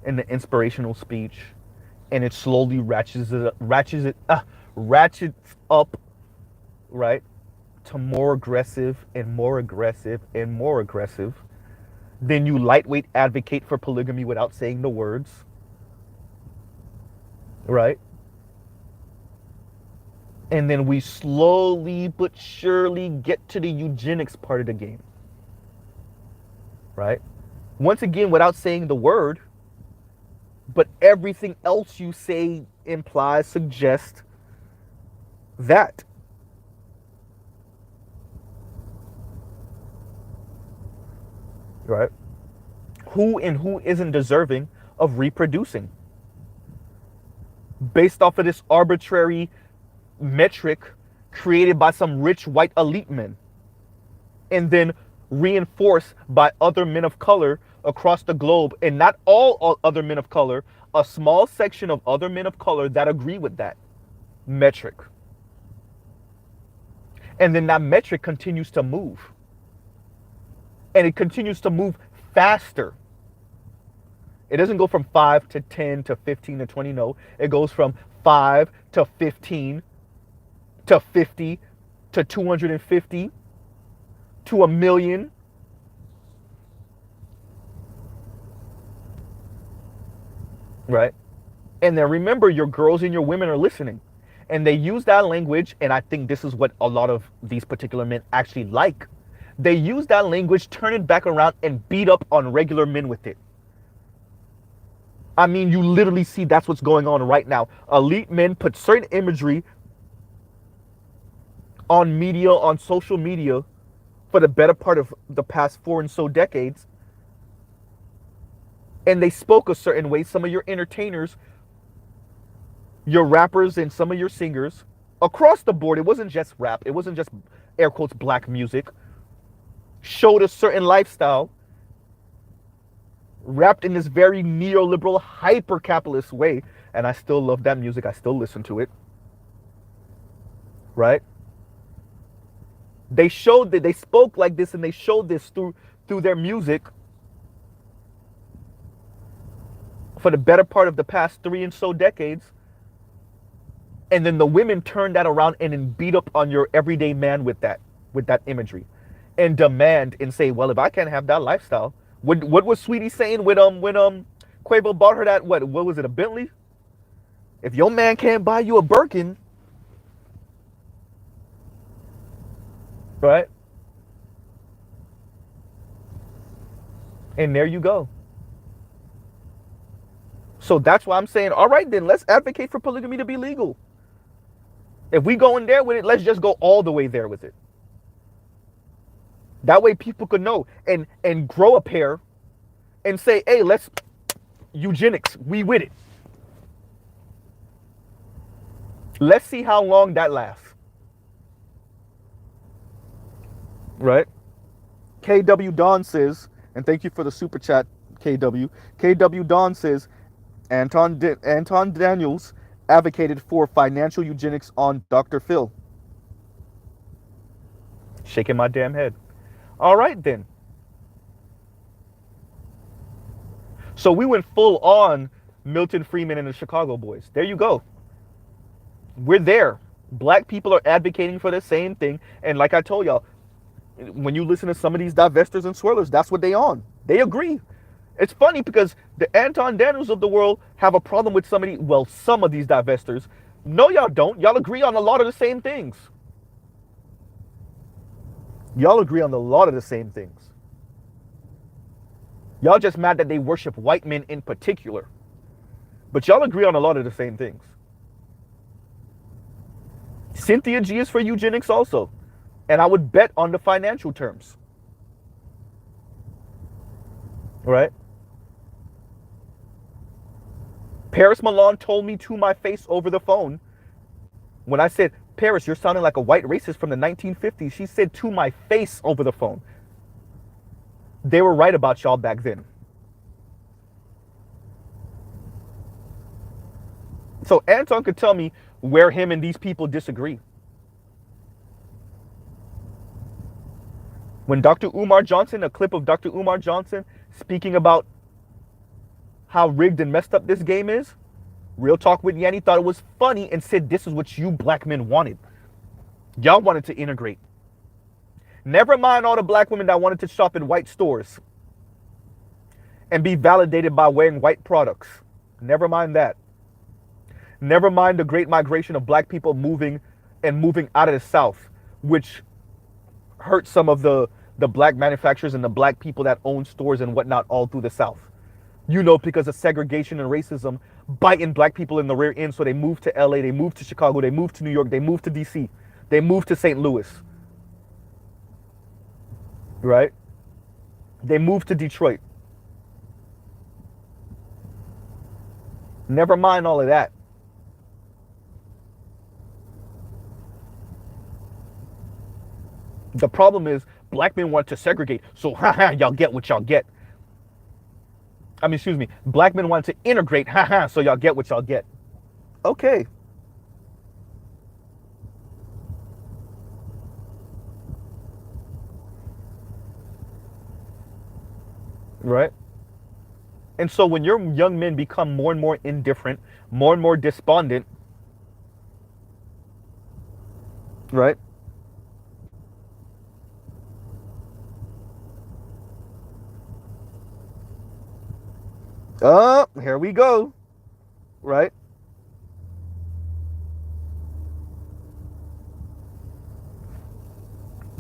and the inspirational speech, and it slowly ratchets up, right, to more aggressive and more aggressive and more aggressive. Then you lightweight advocate for polygamy without saying the words, right? And then we slowly but surely get to the eugenics part of the game, right? Once again, without saying the word, but everything else you say implies, suggests that. Right? Who and who isn't deserving of reproducing based off of this arbitrary metric created by some rich white elite men and then reinforced by other men of color across the globe, and not all other men of color, a small section of other men of color that agree with that metric. And then that metric continues to move. And it continues to move faster. It doesn't go from 5 to 10 to 15 to 20. No, it goes from 5 to 15 to 50 to 250 to 1,000,000. Right? And then remember, your girls and your women are listening. And they use that language, and I think this is what a lot of these particular men actually like. They use that language, turn it back around, and beat up on regular men with it. I mean, you literally see that's what's going on right now. Elite men put certain imagery on media, on social media, for the better part of the past 4 and so decades, and they spoke a certain way. Some of your entertainers, your rappers, and some of your singers across the board, it wasn't just rap, it wasn't just air quotes black music, showed a certain lifestyle wrapped in this very neoliberal, hyper capitalist way. And I still love that music, I still listen to it, right? They showed that they spoke like this, and they showed this through their music for the better part of the past 3 and so decades. And then the women turned that around and then beat up on your everyday man with that imagery, and demand and say, well, if I can't have that lifestyle, what was Sweetie saying when Quavo bought her that, what was it, a Bentley? If your man can't buy you a Birkin, right? And there you go. So that's why I'm saying, all right, then let's advocate for polygamy to be legal. If we go in there with it, let's just go all the way there with it. That way people could know and grow a pair and say, hey, let's eugenics, we with it. Let's see how long that lasts. Right? KW Don says, and thank you for the super chat, KW. KW Don says, Anton Daniels advocated for financial eugenics on Dr. Phil. Shaking my damn head. All right, then. So we went full on Milton Friedman and the Chicago Boys. There you go. We're there. Black people are advocating for the same thing. And like I told y'all, when you listen to some of these divestors and swirlers, that's what they on. They agree. It's funny because the Anton Daniels of the world have a problem with some of these divestors. No, y'all don't. Y'all agree on a lot of the same things. Y'all agree on a lot of the same things. Y'all just mad that they worship white men in particular. But y'all agree on a lot of the same things. Cynthia G is for eugenics also. And I would bet on the financial terms. Right? Paris Milan told me to my face over the phone, when I said, Paris, you're sounding like a white racist from the 1950s. She said to my face over the phone, they were right about y'all back then. So Anton could tell me where him and these people disagree. When Dr. Umar Johnson, a clip of Dr. Umar Johnson speaking about how rigged and messed up this game is, Real Talk with Yanni thought it was funny and said this is what you black men wanted. Y'all wanted to integrate. Never mind all the black women that wanted to shop in white stores and be validated by wearing white products. Never mind that. Never mind the great migration of black people moving out of the South, which hurt some of the black manufacturers and the black people that own stores and whatnot all through the South. You know, because of segregation and racism biting black people in the rear end. So they moved to LA, they moved to Chicago, they moved to New York, they moved to DC, they moved to St. Louis. Right? They moved to Detroit. Never mind all of that. The problem is black men want to segregate. So y'all get what y'all get. I mean, excuse me. Black men want to integrate. So y'all get what y'all get. Okay. Right? And so when your young men become more and more indifferent, more and more despondent, right? Here we go. Right?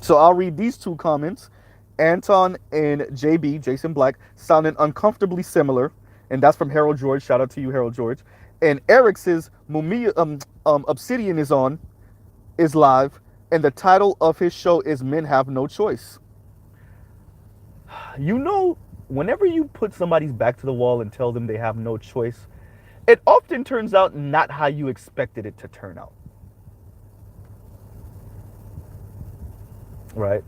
So I'll read these two comments. Anton and JB, Jason Black, sounding uncomfortably similar. And that's from Harold George. Shout out to you, Harold George. And Eric says, Mumia, Obsidian is live. And the title of his show is Men Have No Choice. You know, whenever you put somebody's back to the wall and tell them they have no choice, it often turns out not how you expected it to turn out. Right?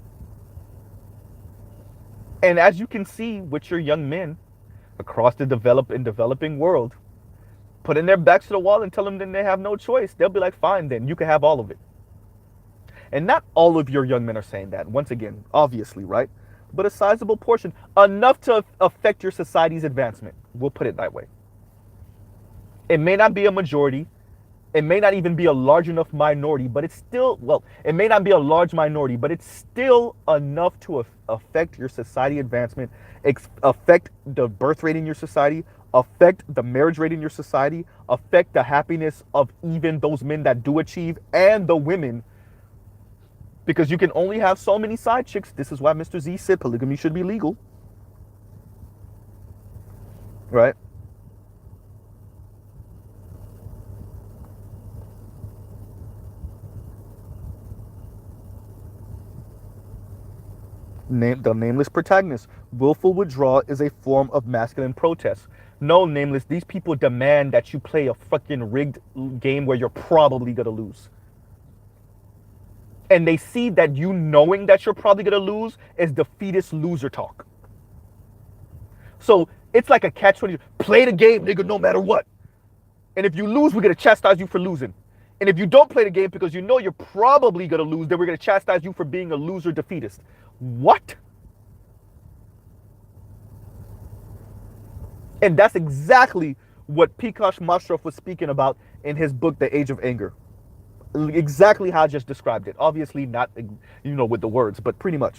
And as you can see with your young men across the developing world, putting their backs to the wall and tell them then they have no choice, they'll be like, fine, then you can have all of it. And not all of your young men are saying that. Once again, obviously, right? But a sizable portion, enough to affect your society's advancement. We'll put it that way. It may not be a majority. It may not even be a large enough minority, but it's still, well, it may not be a large minority, but it's still enough to affect your society advancement, affect the birth rate in your society, affect the marriage rate in your society, affect the happiness of even those men that do achieve and the women, because you can only have so many side chicks. This is why Mr. Z said polygamy should be legal. Right? The nameless protagonist. Willful withdrawal is a form of masculine protest. No, nameless, these people demand that you play a fucking rigged game where you're probably going to lose. And they see that you knowing that you're probably going to lose is defeatist loser talk. So it's like a catch-22. Play the game, nigga, no matter what. And if you lose, we're going to chastise you for losing. And if you don't play the game because you know you're probably going to lose, then we're going to chastise you for being a loser defeatist. What? And that's exactly what Cashapp MrZBlackneffect was speaking about in his book, The Age of Anger. Exactly how I just described it. Obviously not, with the words, but pretty much.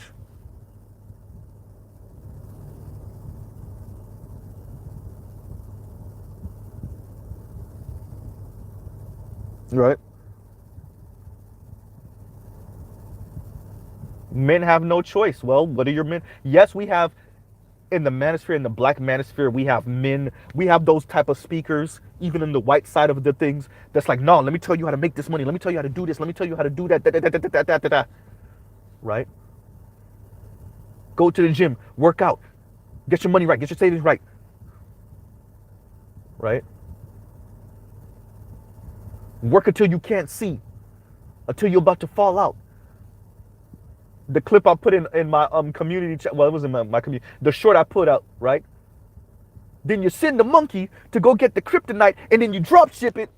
Right? Men have no choice. Well, what are your men? Yes, we have in the manosphere, in the black manosphere, we have men, we have those type of speakers, even in the white side of the things, that's like, no, let me tell you how to make this money. Let me tell you how to do this. Let me tell you how to do that. Right? Go to the gym, work out, get your money right, get your savings right. Right? Work until you can't see, until you're about to fall out. The clip I put in my community chat, well, it was in my community, the short I put out, right? Then you send the monkey to go get the kryptonite and then you drop ship it.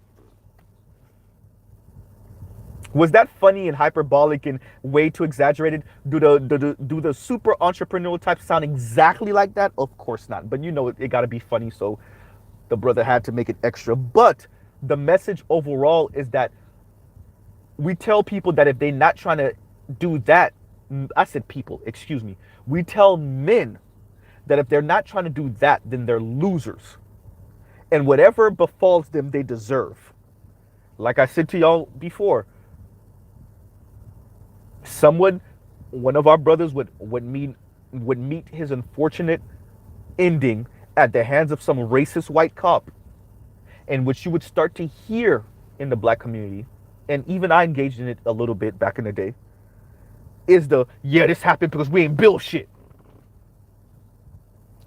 Was that funny and hyperbolic and way too exaggerated? Do the super entrepreneurial types sound exactly like that? Of course not. But it got to be funny, so the brother had to make it extra. But the message overall is that we tell people that if they're not trying to do that, I said people, excuse me. We tell men that if they're not trying to do that, then they're losers. And whatever befalls them, they deserve. Like I said to y'all before, one of our brothers would meet his unfortunate ending at the hands of some racist white cop, in which you would start to hear in the black community, and even I engaged in it a little bit back in the day, is this happened because we ain't built shit.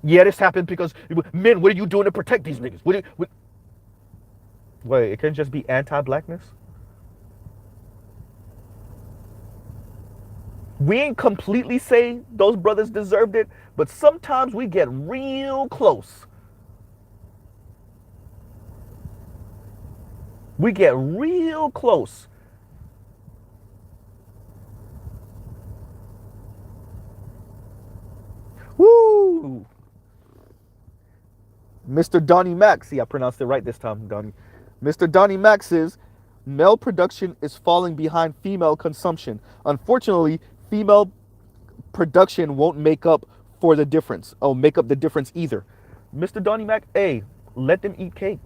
Yeah, this happened because men, what are you doing to protect these niggas? Wait, it can't just be anti-blackness? We ain't completely say those brothers deserved it, but sometimes we get real close. We get real close. Woo! Mr. Donnie Mack, see, I pronounced it right this time, Donnie. Mr. Donnie Mack says, male production is falling behind female consumption. Unfortunately, female production won't make up for the difference. Oh, make up the difference either. Mr. Donnie Mack, hey, let them eat cake.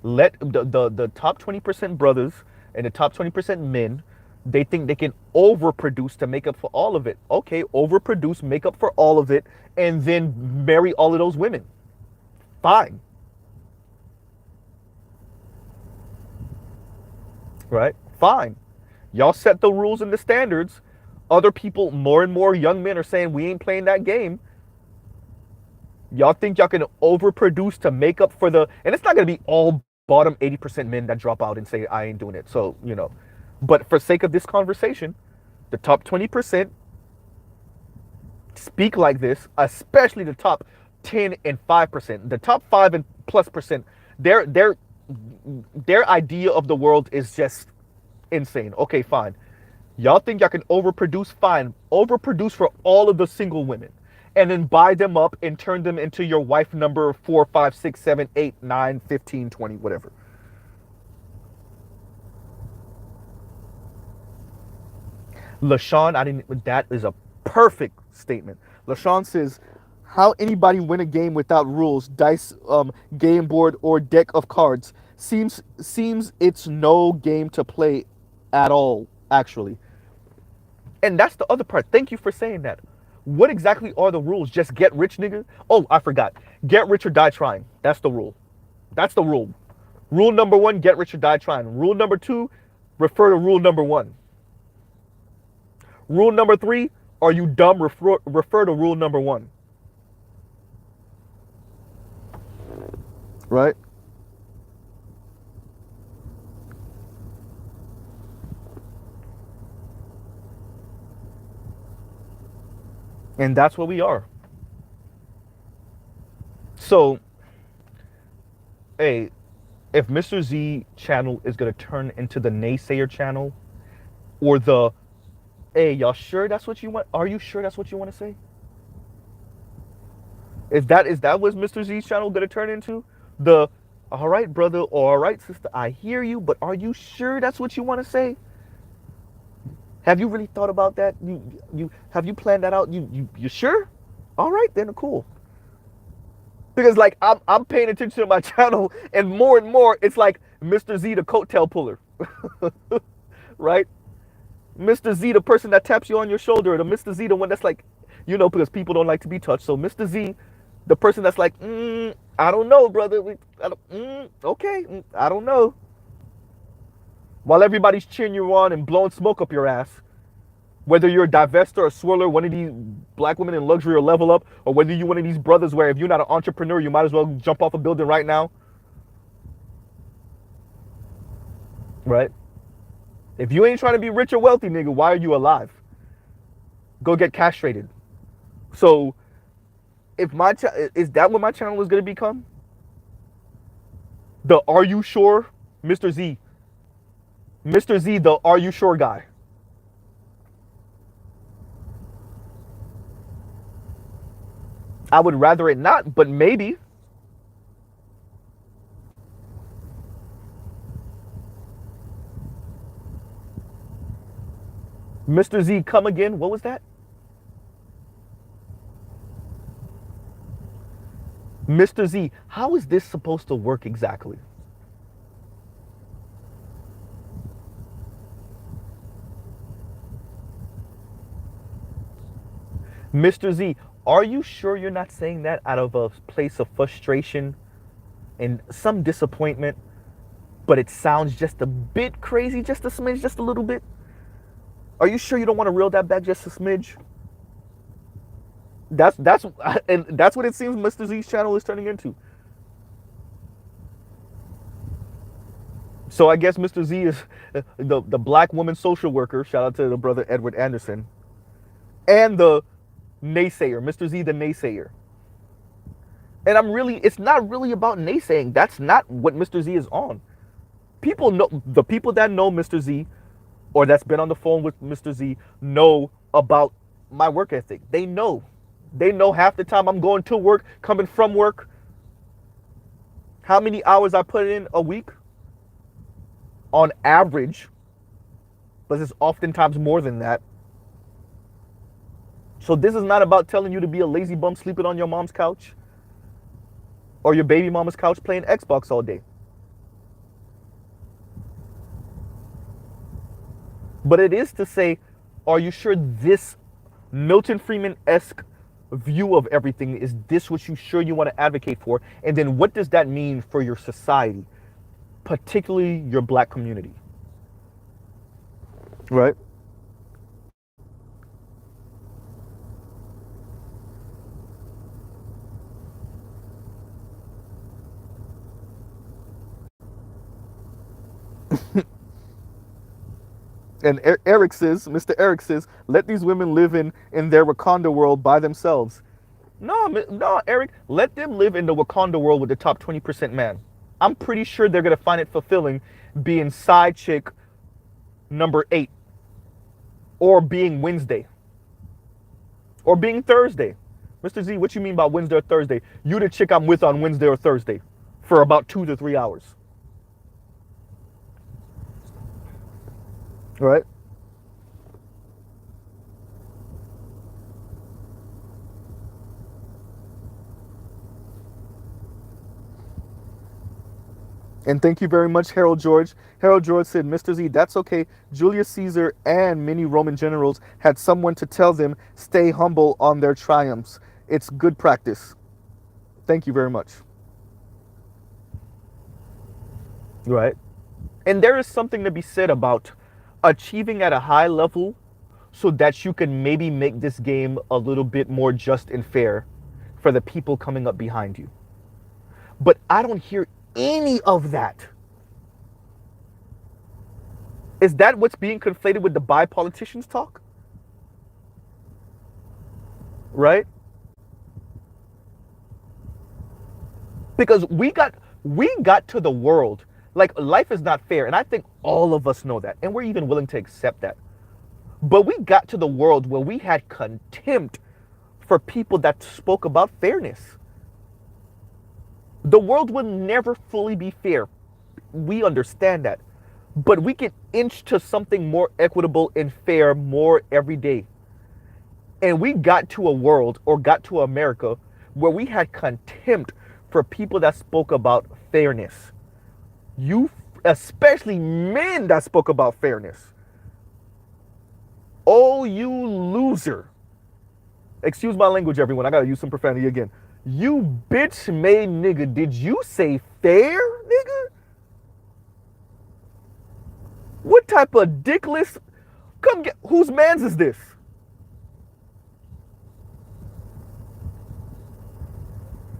Let the top 20% brothers and the top 20% men, they think they can overproduce to make up for all of it. Okay, overproduce, make up for all of it, and then marry all of those women. Fine. Right? Fine. Y'all set the rules and the standards. Other people, more and more young men are saying we ain't playing that game. Y'all think y'all can overproduce to make up for the, and it's not going to be all bottom 80% men that drop out and say I ain't doing it. So, but for sake of this conversation, the top 20% speak like this, especially the top 10 and 5%. The top 5 and plus percent, their idea of the world is just insane. Okay, fine. Y'all think y'all can overproduce? Fine. Overproduce for all of the single women. And then buy them up and turn them into your wife number 4, 5, 6, 7, 8, 9, 15, 20, whatever. LaShawn, that is a perfect statement. LaShawn says, how anybody win a game without rules, dice, game board, or deck of cards? Seems it's no game to play at all, actually. And that's the other part. Thank you for saying that. What exactly are the rules? Just get rich, nigga? Oh, I forgot. Get rich or die trying. That's the rule. That's the rule. Rule number 1, get rich or die trying. Rule number 2, refer to rule number 1. Rule number 3, are you dumb? Refer to rule number 1. Right? And that's what we are. So, hey, if Mr. Z channel is going to turn into the naysayer channel or the, hey, y'all sure that's what you want? Are you sure that's what you want to say? Is that what Mr. Z's channel going to turn into? The, all right, brother, or all right, sister, I hear you, but are you sure that's what you want to say? Have you really thought about that? You have you planned that out? You sure? All right, then cool. Because like I'm paying attention to my channel, and more it's like Mr. Z the coattail puller, right? Mr. Z the person that taps you on your shoulder, the Mr. Z the one that's like, because people don't like to be touched. So Mr. Z, the person that's like, I don't know, brother. Okay, I don't know. While everybody's cheering you on and blowing smoke up your ass, whether you're a divester or a swirler, one of these black women in luxury or level up, or whether you're one of these brothers where if you're not an entrepreneur, you might as well jump off a building right now. Right? If you ain't trying to be rich or wealthy, nigga, why are you alive? Go get castrated. So, if is that what my channel is going to become? The Are You Sure Mr. Z? Mr. Z, the Are You Sure guy. I would rather it not, but maybe. Mr. Z, come again. What was that? Mr. Z, how is this supposed to work exactly? Mr. Z, are you sure you're not saying that out of a place of frustration and some disappointment, but it sounds just a bit crazy, just a smidge, just a little bit? Are you sure you don't want to reel that back just a smidge? That's what it seems Mr. Z's channel is turning into. So I guess Mr. Z is the black woman social worker. Shout out to the brother Edward Anderson, and the naysayer, Mr. Z the naysayer. And it's not really about naysaying. That's not what Mr. Z is on. People know, the people that know Mr. Z or that's been on the phone with Mr. Z know about my work ethic. They know half the time I'm going to work, coming from work, how many hours I put in a week on average, but it's oftentimes more than that. So this is not about telling you to be a lazy bum sleeping on your mom's couch or your baby mama's couch playing Xbox all day. But it is to say, are you sure this Milton Friedman-esque view of everything, is this what you sure you want to advocate for? And then what does that mean for your society, particularly your black community? Right. And Eric says, Mr. Eric says, let these women live in their Wakanda world by themselves. No, no, Eric, let them live in the Wakanda world with the top 20% man. I'm pretty sure they're gonna find it fulfilling being side chick number 8, or being Wednesday, or being Thursday. Mr. Z, what you mean by Wednesday or Thursday? You the chick I'm with on Wednesday or Thursday for about 2 to 3 hours. Right? And thank you very much, Harold George. Harold George said, Mr. Z, that's okay. Julius Caesar and many Roman generals had someone to tell them stay humble on their triumphs. It's good practice. Thank you very much. Right. And there is something to be said about achieving at a high level so that you can maybe make this game a little bit more just and fair for the people coming up behind you. But I don't hear any of that. Is that what's being conflated with the bi politicians talk? Right? Because we got to the world, like, life is not fair, and I think all of us know that, and we're even willing to accept that. But we got to the world where we had contempt for people that spoke about fairness. The world will never fully be fair. We understand that. But we can inch to something more equitable and fair more every day. And we got to a world, or got to America, where we had contempt for people that spoke about fairness. You, especially men that spoke about fairness. Oh, you loser. Excuse my language, everyone. I gotta use some profanity again. You bitch made nigga. Did you say fair, nigga? What type of dickless? Come get. Whose man's is this?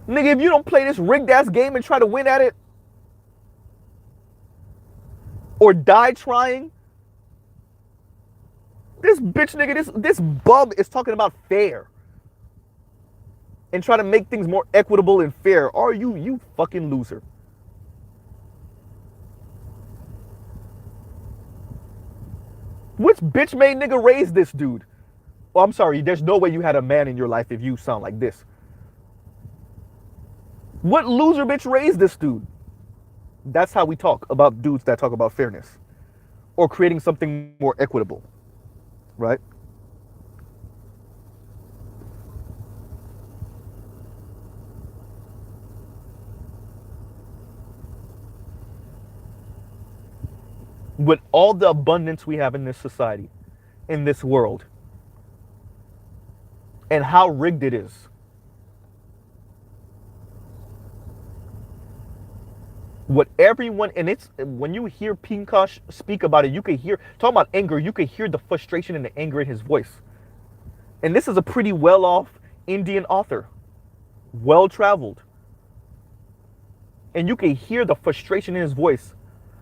Nigga, if you don't play this rigged ass game and try to win at it, or die trying, this bitch nigga, this bub is talking about fair and try to make things more equitable and fair. Are you fucking loser? Which bitch made nigga raise this dude? Oh, I'm sorry. There's no way you had a man in your life if you sound like this. What loser bitch raised this dude? That's how we talk about dudes that talk about fairness or creating something more equitable, right? With all the abundance we have in this society, in this world, and how rigged it is, what everyone, and it's when you hear Pinkosh speak about it, you can hear, talking about anger, you can hear the frustration and the anger in his voice. And this is a pretty well-off Indian author, well-traveled, and you can hear the frustration in his voice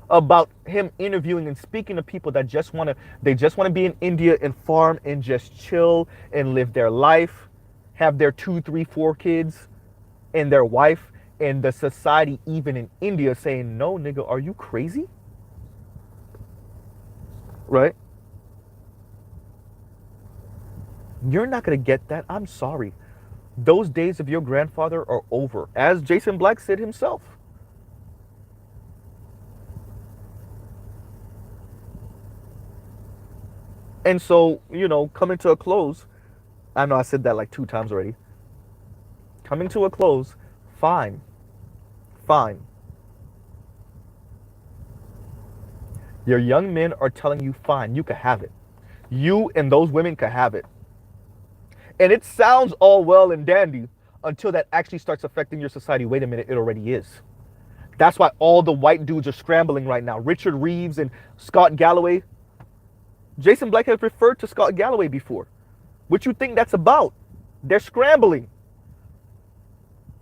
about him interviewing and speaking to people that just want to be in India and farm and just chill and live their life, have their 2, 3, 4 kids and their wife, and the society even in India saying, no nigga, are you crazy? Right? You're not gonna get that. I'm sorry. Those days of your grandfather are over, as Jason Black said himself. And so, coming to a close, I know I said that like 2 times already. Coming to a close, fine. Fine. Your young men are telling you, fine, you can have it. You and those women can have it. And it sounds all well and dandy until that actually starts affecting your society. Wait a minute, it already is. That's why all the white dudes are scrambling right now. Richard Reeves and Scott Galloway. Jason Black has referred to Scott Galloway before. What you think that's about? They're scrambling.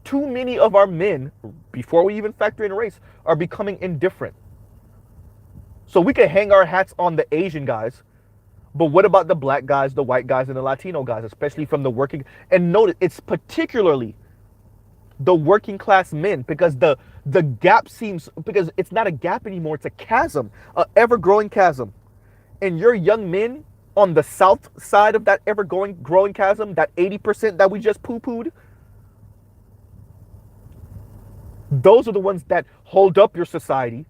Too many of our men, before we even factor in race, are becoming indifferent. So we can hang our hats on the Asian guys, but what about the black guys, the white guys, and the Latino guys, especially from the working? And notice it's particularly the working class men, because the gap seems, because it's not a gap anymore, it's a chasm, a ever growing chasm. And your young men on the south side of that ever growing chasm, that 80% that we just poo-pooed, those are the ones that hold up your society.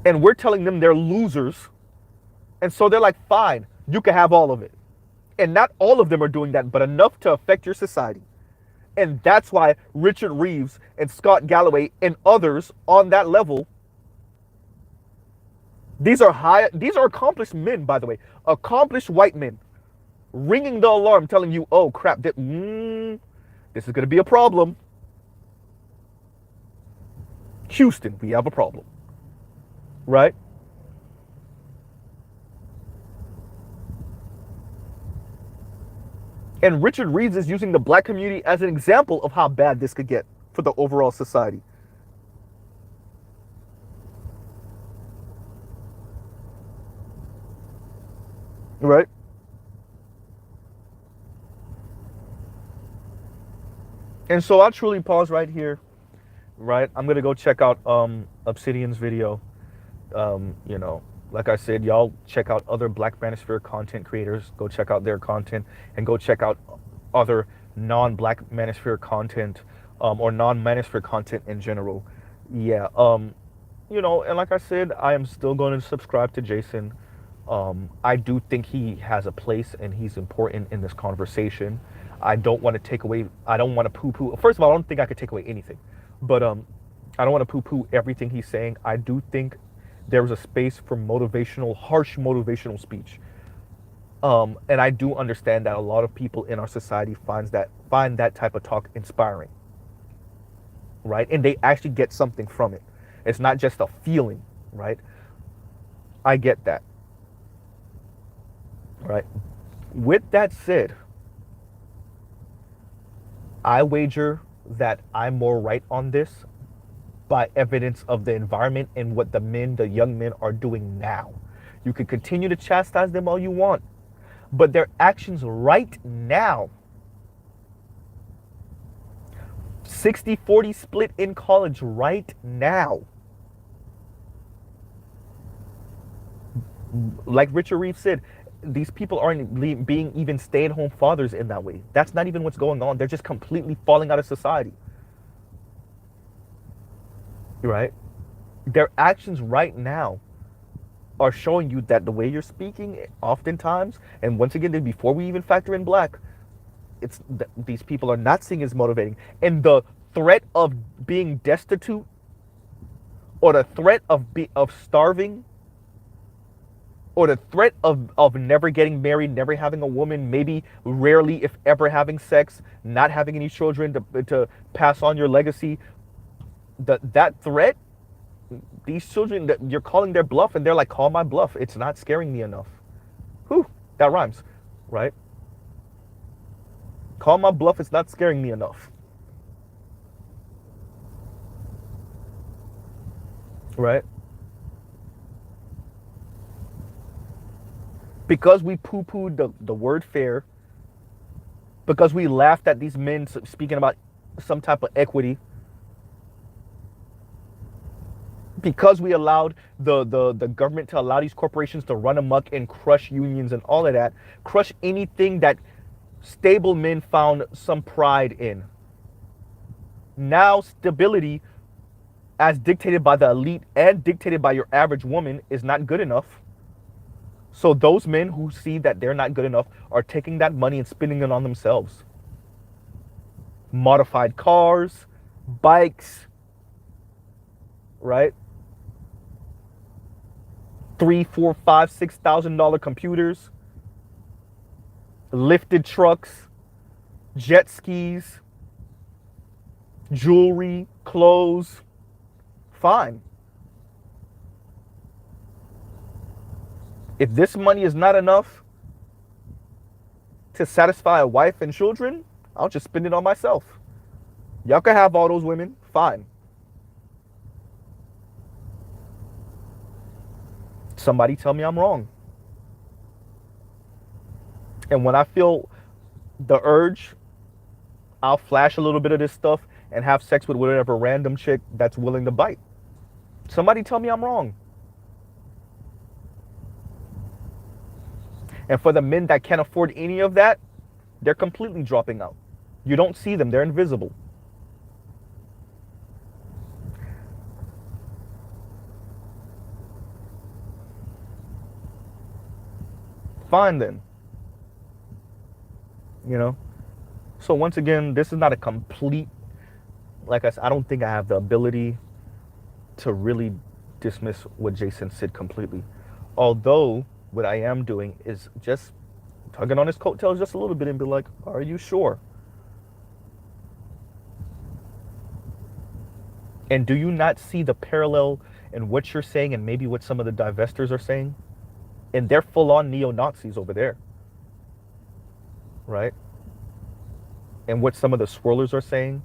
And we're telling them they're losers. And so they're like, fine, you can have all of it. And not all of them are doing that, but enough to affect your society. And that's why Richard Reeves and Scott Galloway and others on that level, these are accomplished men, by the way, accomplished white men, ringing the alarm, telling you, oh crap, this is going to be a problem. Houston, we have a problem. Right? And Richard Reeves is using the black community as an example of how bad this could get for the overall society. Right? And so I'll truly pause right here. Right? I'm going to go check out Obsidian's video. You know, like I said, y'all check out other Black Manosphere content creators. Go check out their content, and go check out other non-Black Manosphere content, or non-Manosphere content in general. Yeah. You know, and like I said, I am still going to subscribe to Jason. I do think he has a place and he's important in this conversation. I don't want to take away. I don't want to poo-poo. First of all, I don't think I could take away anything, but I don't want to poo-poo everything he's saying. I do think there is a space for motivational, harsh motivational speech. And I do understand that a lot of people in our society find that type of talk inspiring. Right? And they actually get something from it. It's not just a feeling, right? I get that. Right? With that said, I wager that I'm more right on this by evidence of the environment and what the young men are doing now. You can continue to chastise them all you want, but their actions right now, 60-40 split in college right now, like Richard Reeves said, these people aren't being even stay-at-home fathers in that way. That's not even what's going on. They're just completely falling out of society. Right? Their actions right now are showing you that the way you're speaking, oftentimes, and once again, before we even factor in black, these people are not seeing as motivating. And the threat of being destitute, or the threat of starving, or the threat of never getting married, never having a woman, maybe rarely, if ever, having sex, not having any children to pass on your legacy, that threat, these children, that you're calling their bluff, and they're like, call my bluff. It's not scaring me enough. Whew, that rhymes, right? Call my bluff, it's not scaring me enough. Right? Because we poo-pooed the word fair, because we laughed at these men speaking about some type of equity, because we allowed the government to allow these corporations to run amok and crush unions and all of that, crush anything that stable men found some pride in. Now stability, as dictated by the elite and dictated by your average woman, is not good enough. So those men who see that they're not good enough are taking that money and spending it on themselves. Modified cars, bikes, right? $3,000, $4,000, $5,000, $6,000 computers, lifted trucks, jet skis, jewelry, clothes. Fine. If this money is not enough to satisfy a wife and children, I'll just spend it on myself. Y'all can have all those women, fine. Somebody tell me I'm wrong. And when I feel the urge, I'll flash a little bit of this stuff and have sex with whatever random chick that's willing to bite. Somebody tell me I'm wrong. And for the men that can't afford any of that, they're completely dropping out. You don't see them, they're invisible. Fine then. You know? So once again, this is not a complete, like I said, I don't think I have the ability to really dismiss what Jason said completely. Although what I am doing is just tugging on his coattails just a little bit and be like, are you sure? And do you not see the parallel in what you're saying and maybe what some of the divestors are saying? And they're full-on neo-Nazis over there, right? And what some of the swirlers are saying,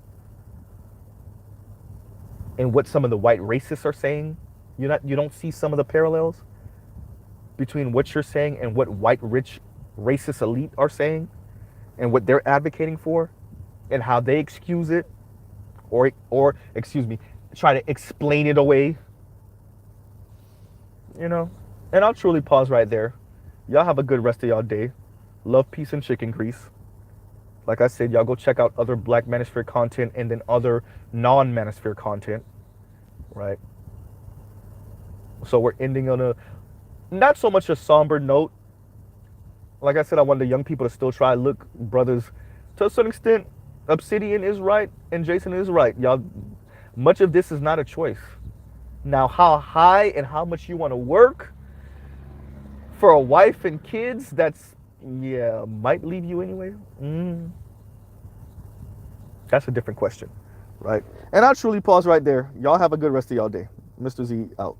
and what some of the white racists are saying. You don't see some of the parallels between what you're saying and what white rich racist elite are saying, and what they're advocating for, and how they excuse it, or excuse me, try to explain it away. You know? And I'll truly pause right there. Y'all have a good rest of y'all day. Love, peace, and chicken grease. Like I said, y'all go check out other Black Manosphere content and then other non-Manosphere content, right? So we're ending on a, not so much a somber note. Like I said, I want the young people to still try. Look, brothers, to a certain extent, Obsidian is right and Jason is right. Y'all, much of this is not a choice. Now, how high and how much you want to work for a wife and kids, that's, yeah, might leave you anyway. That's a different question, right? And I'll truly pause right there. Y'all have a good rest of y'all day. Mr. Z out.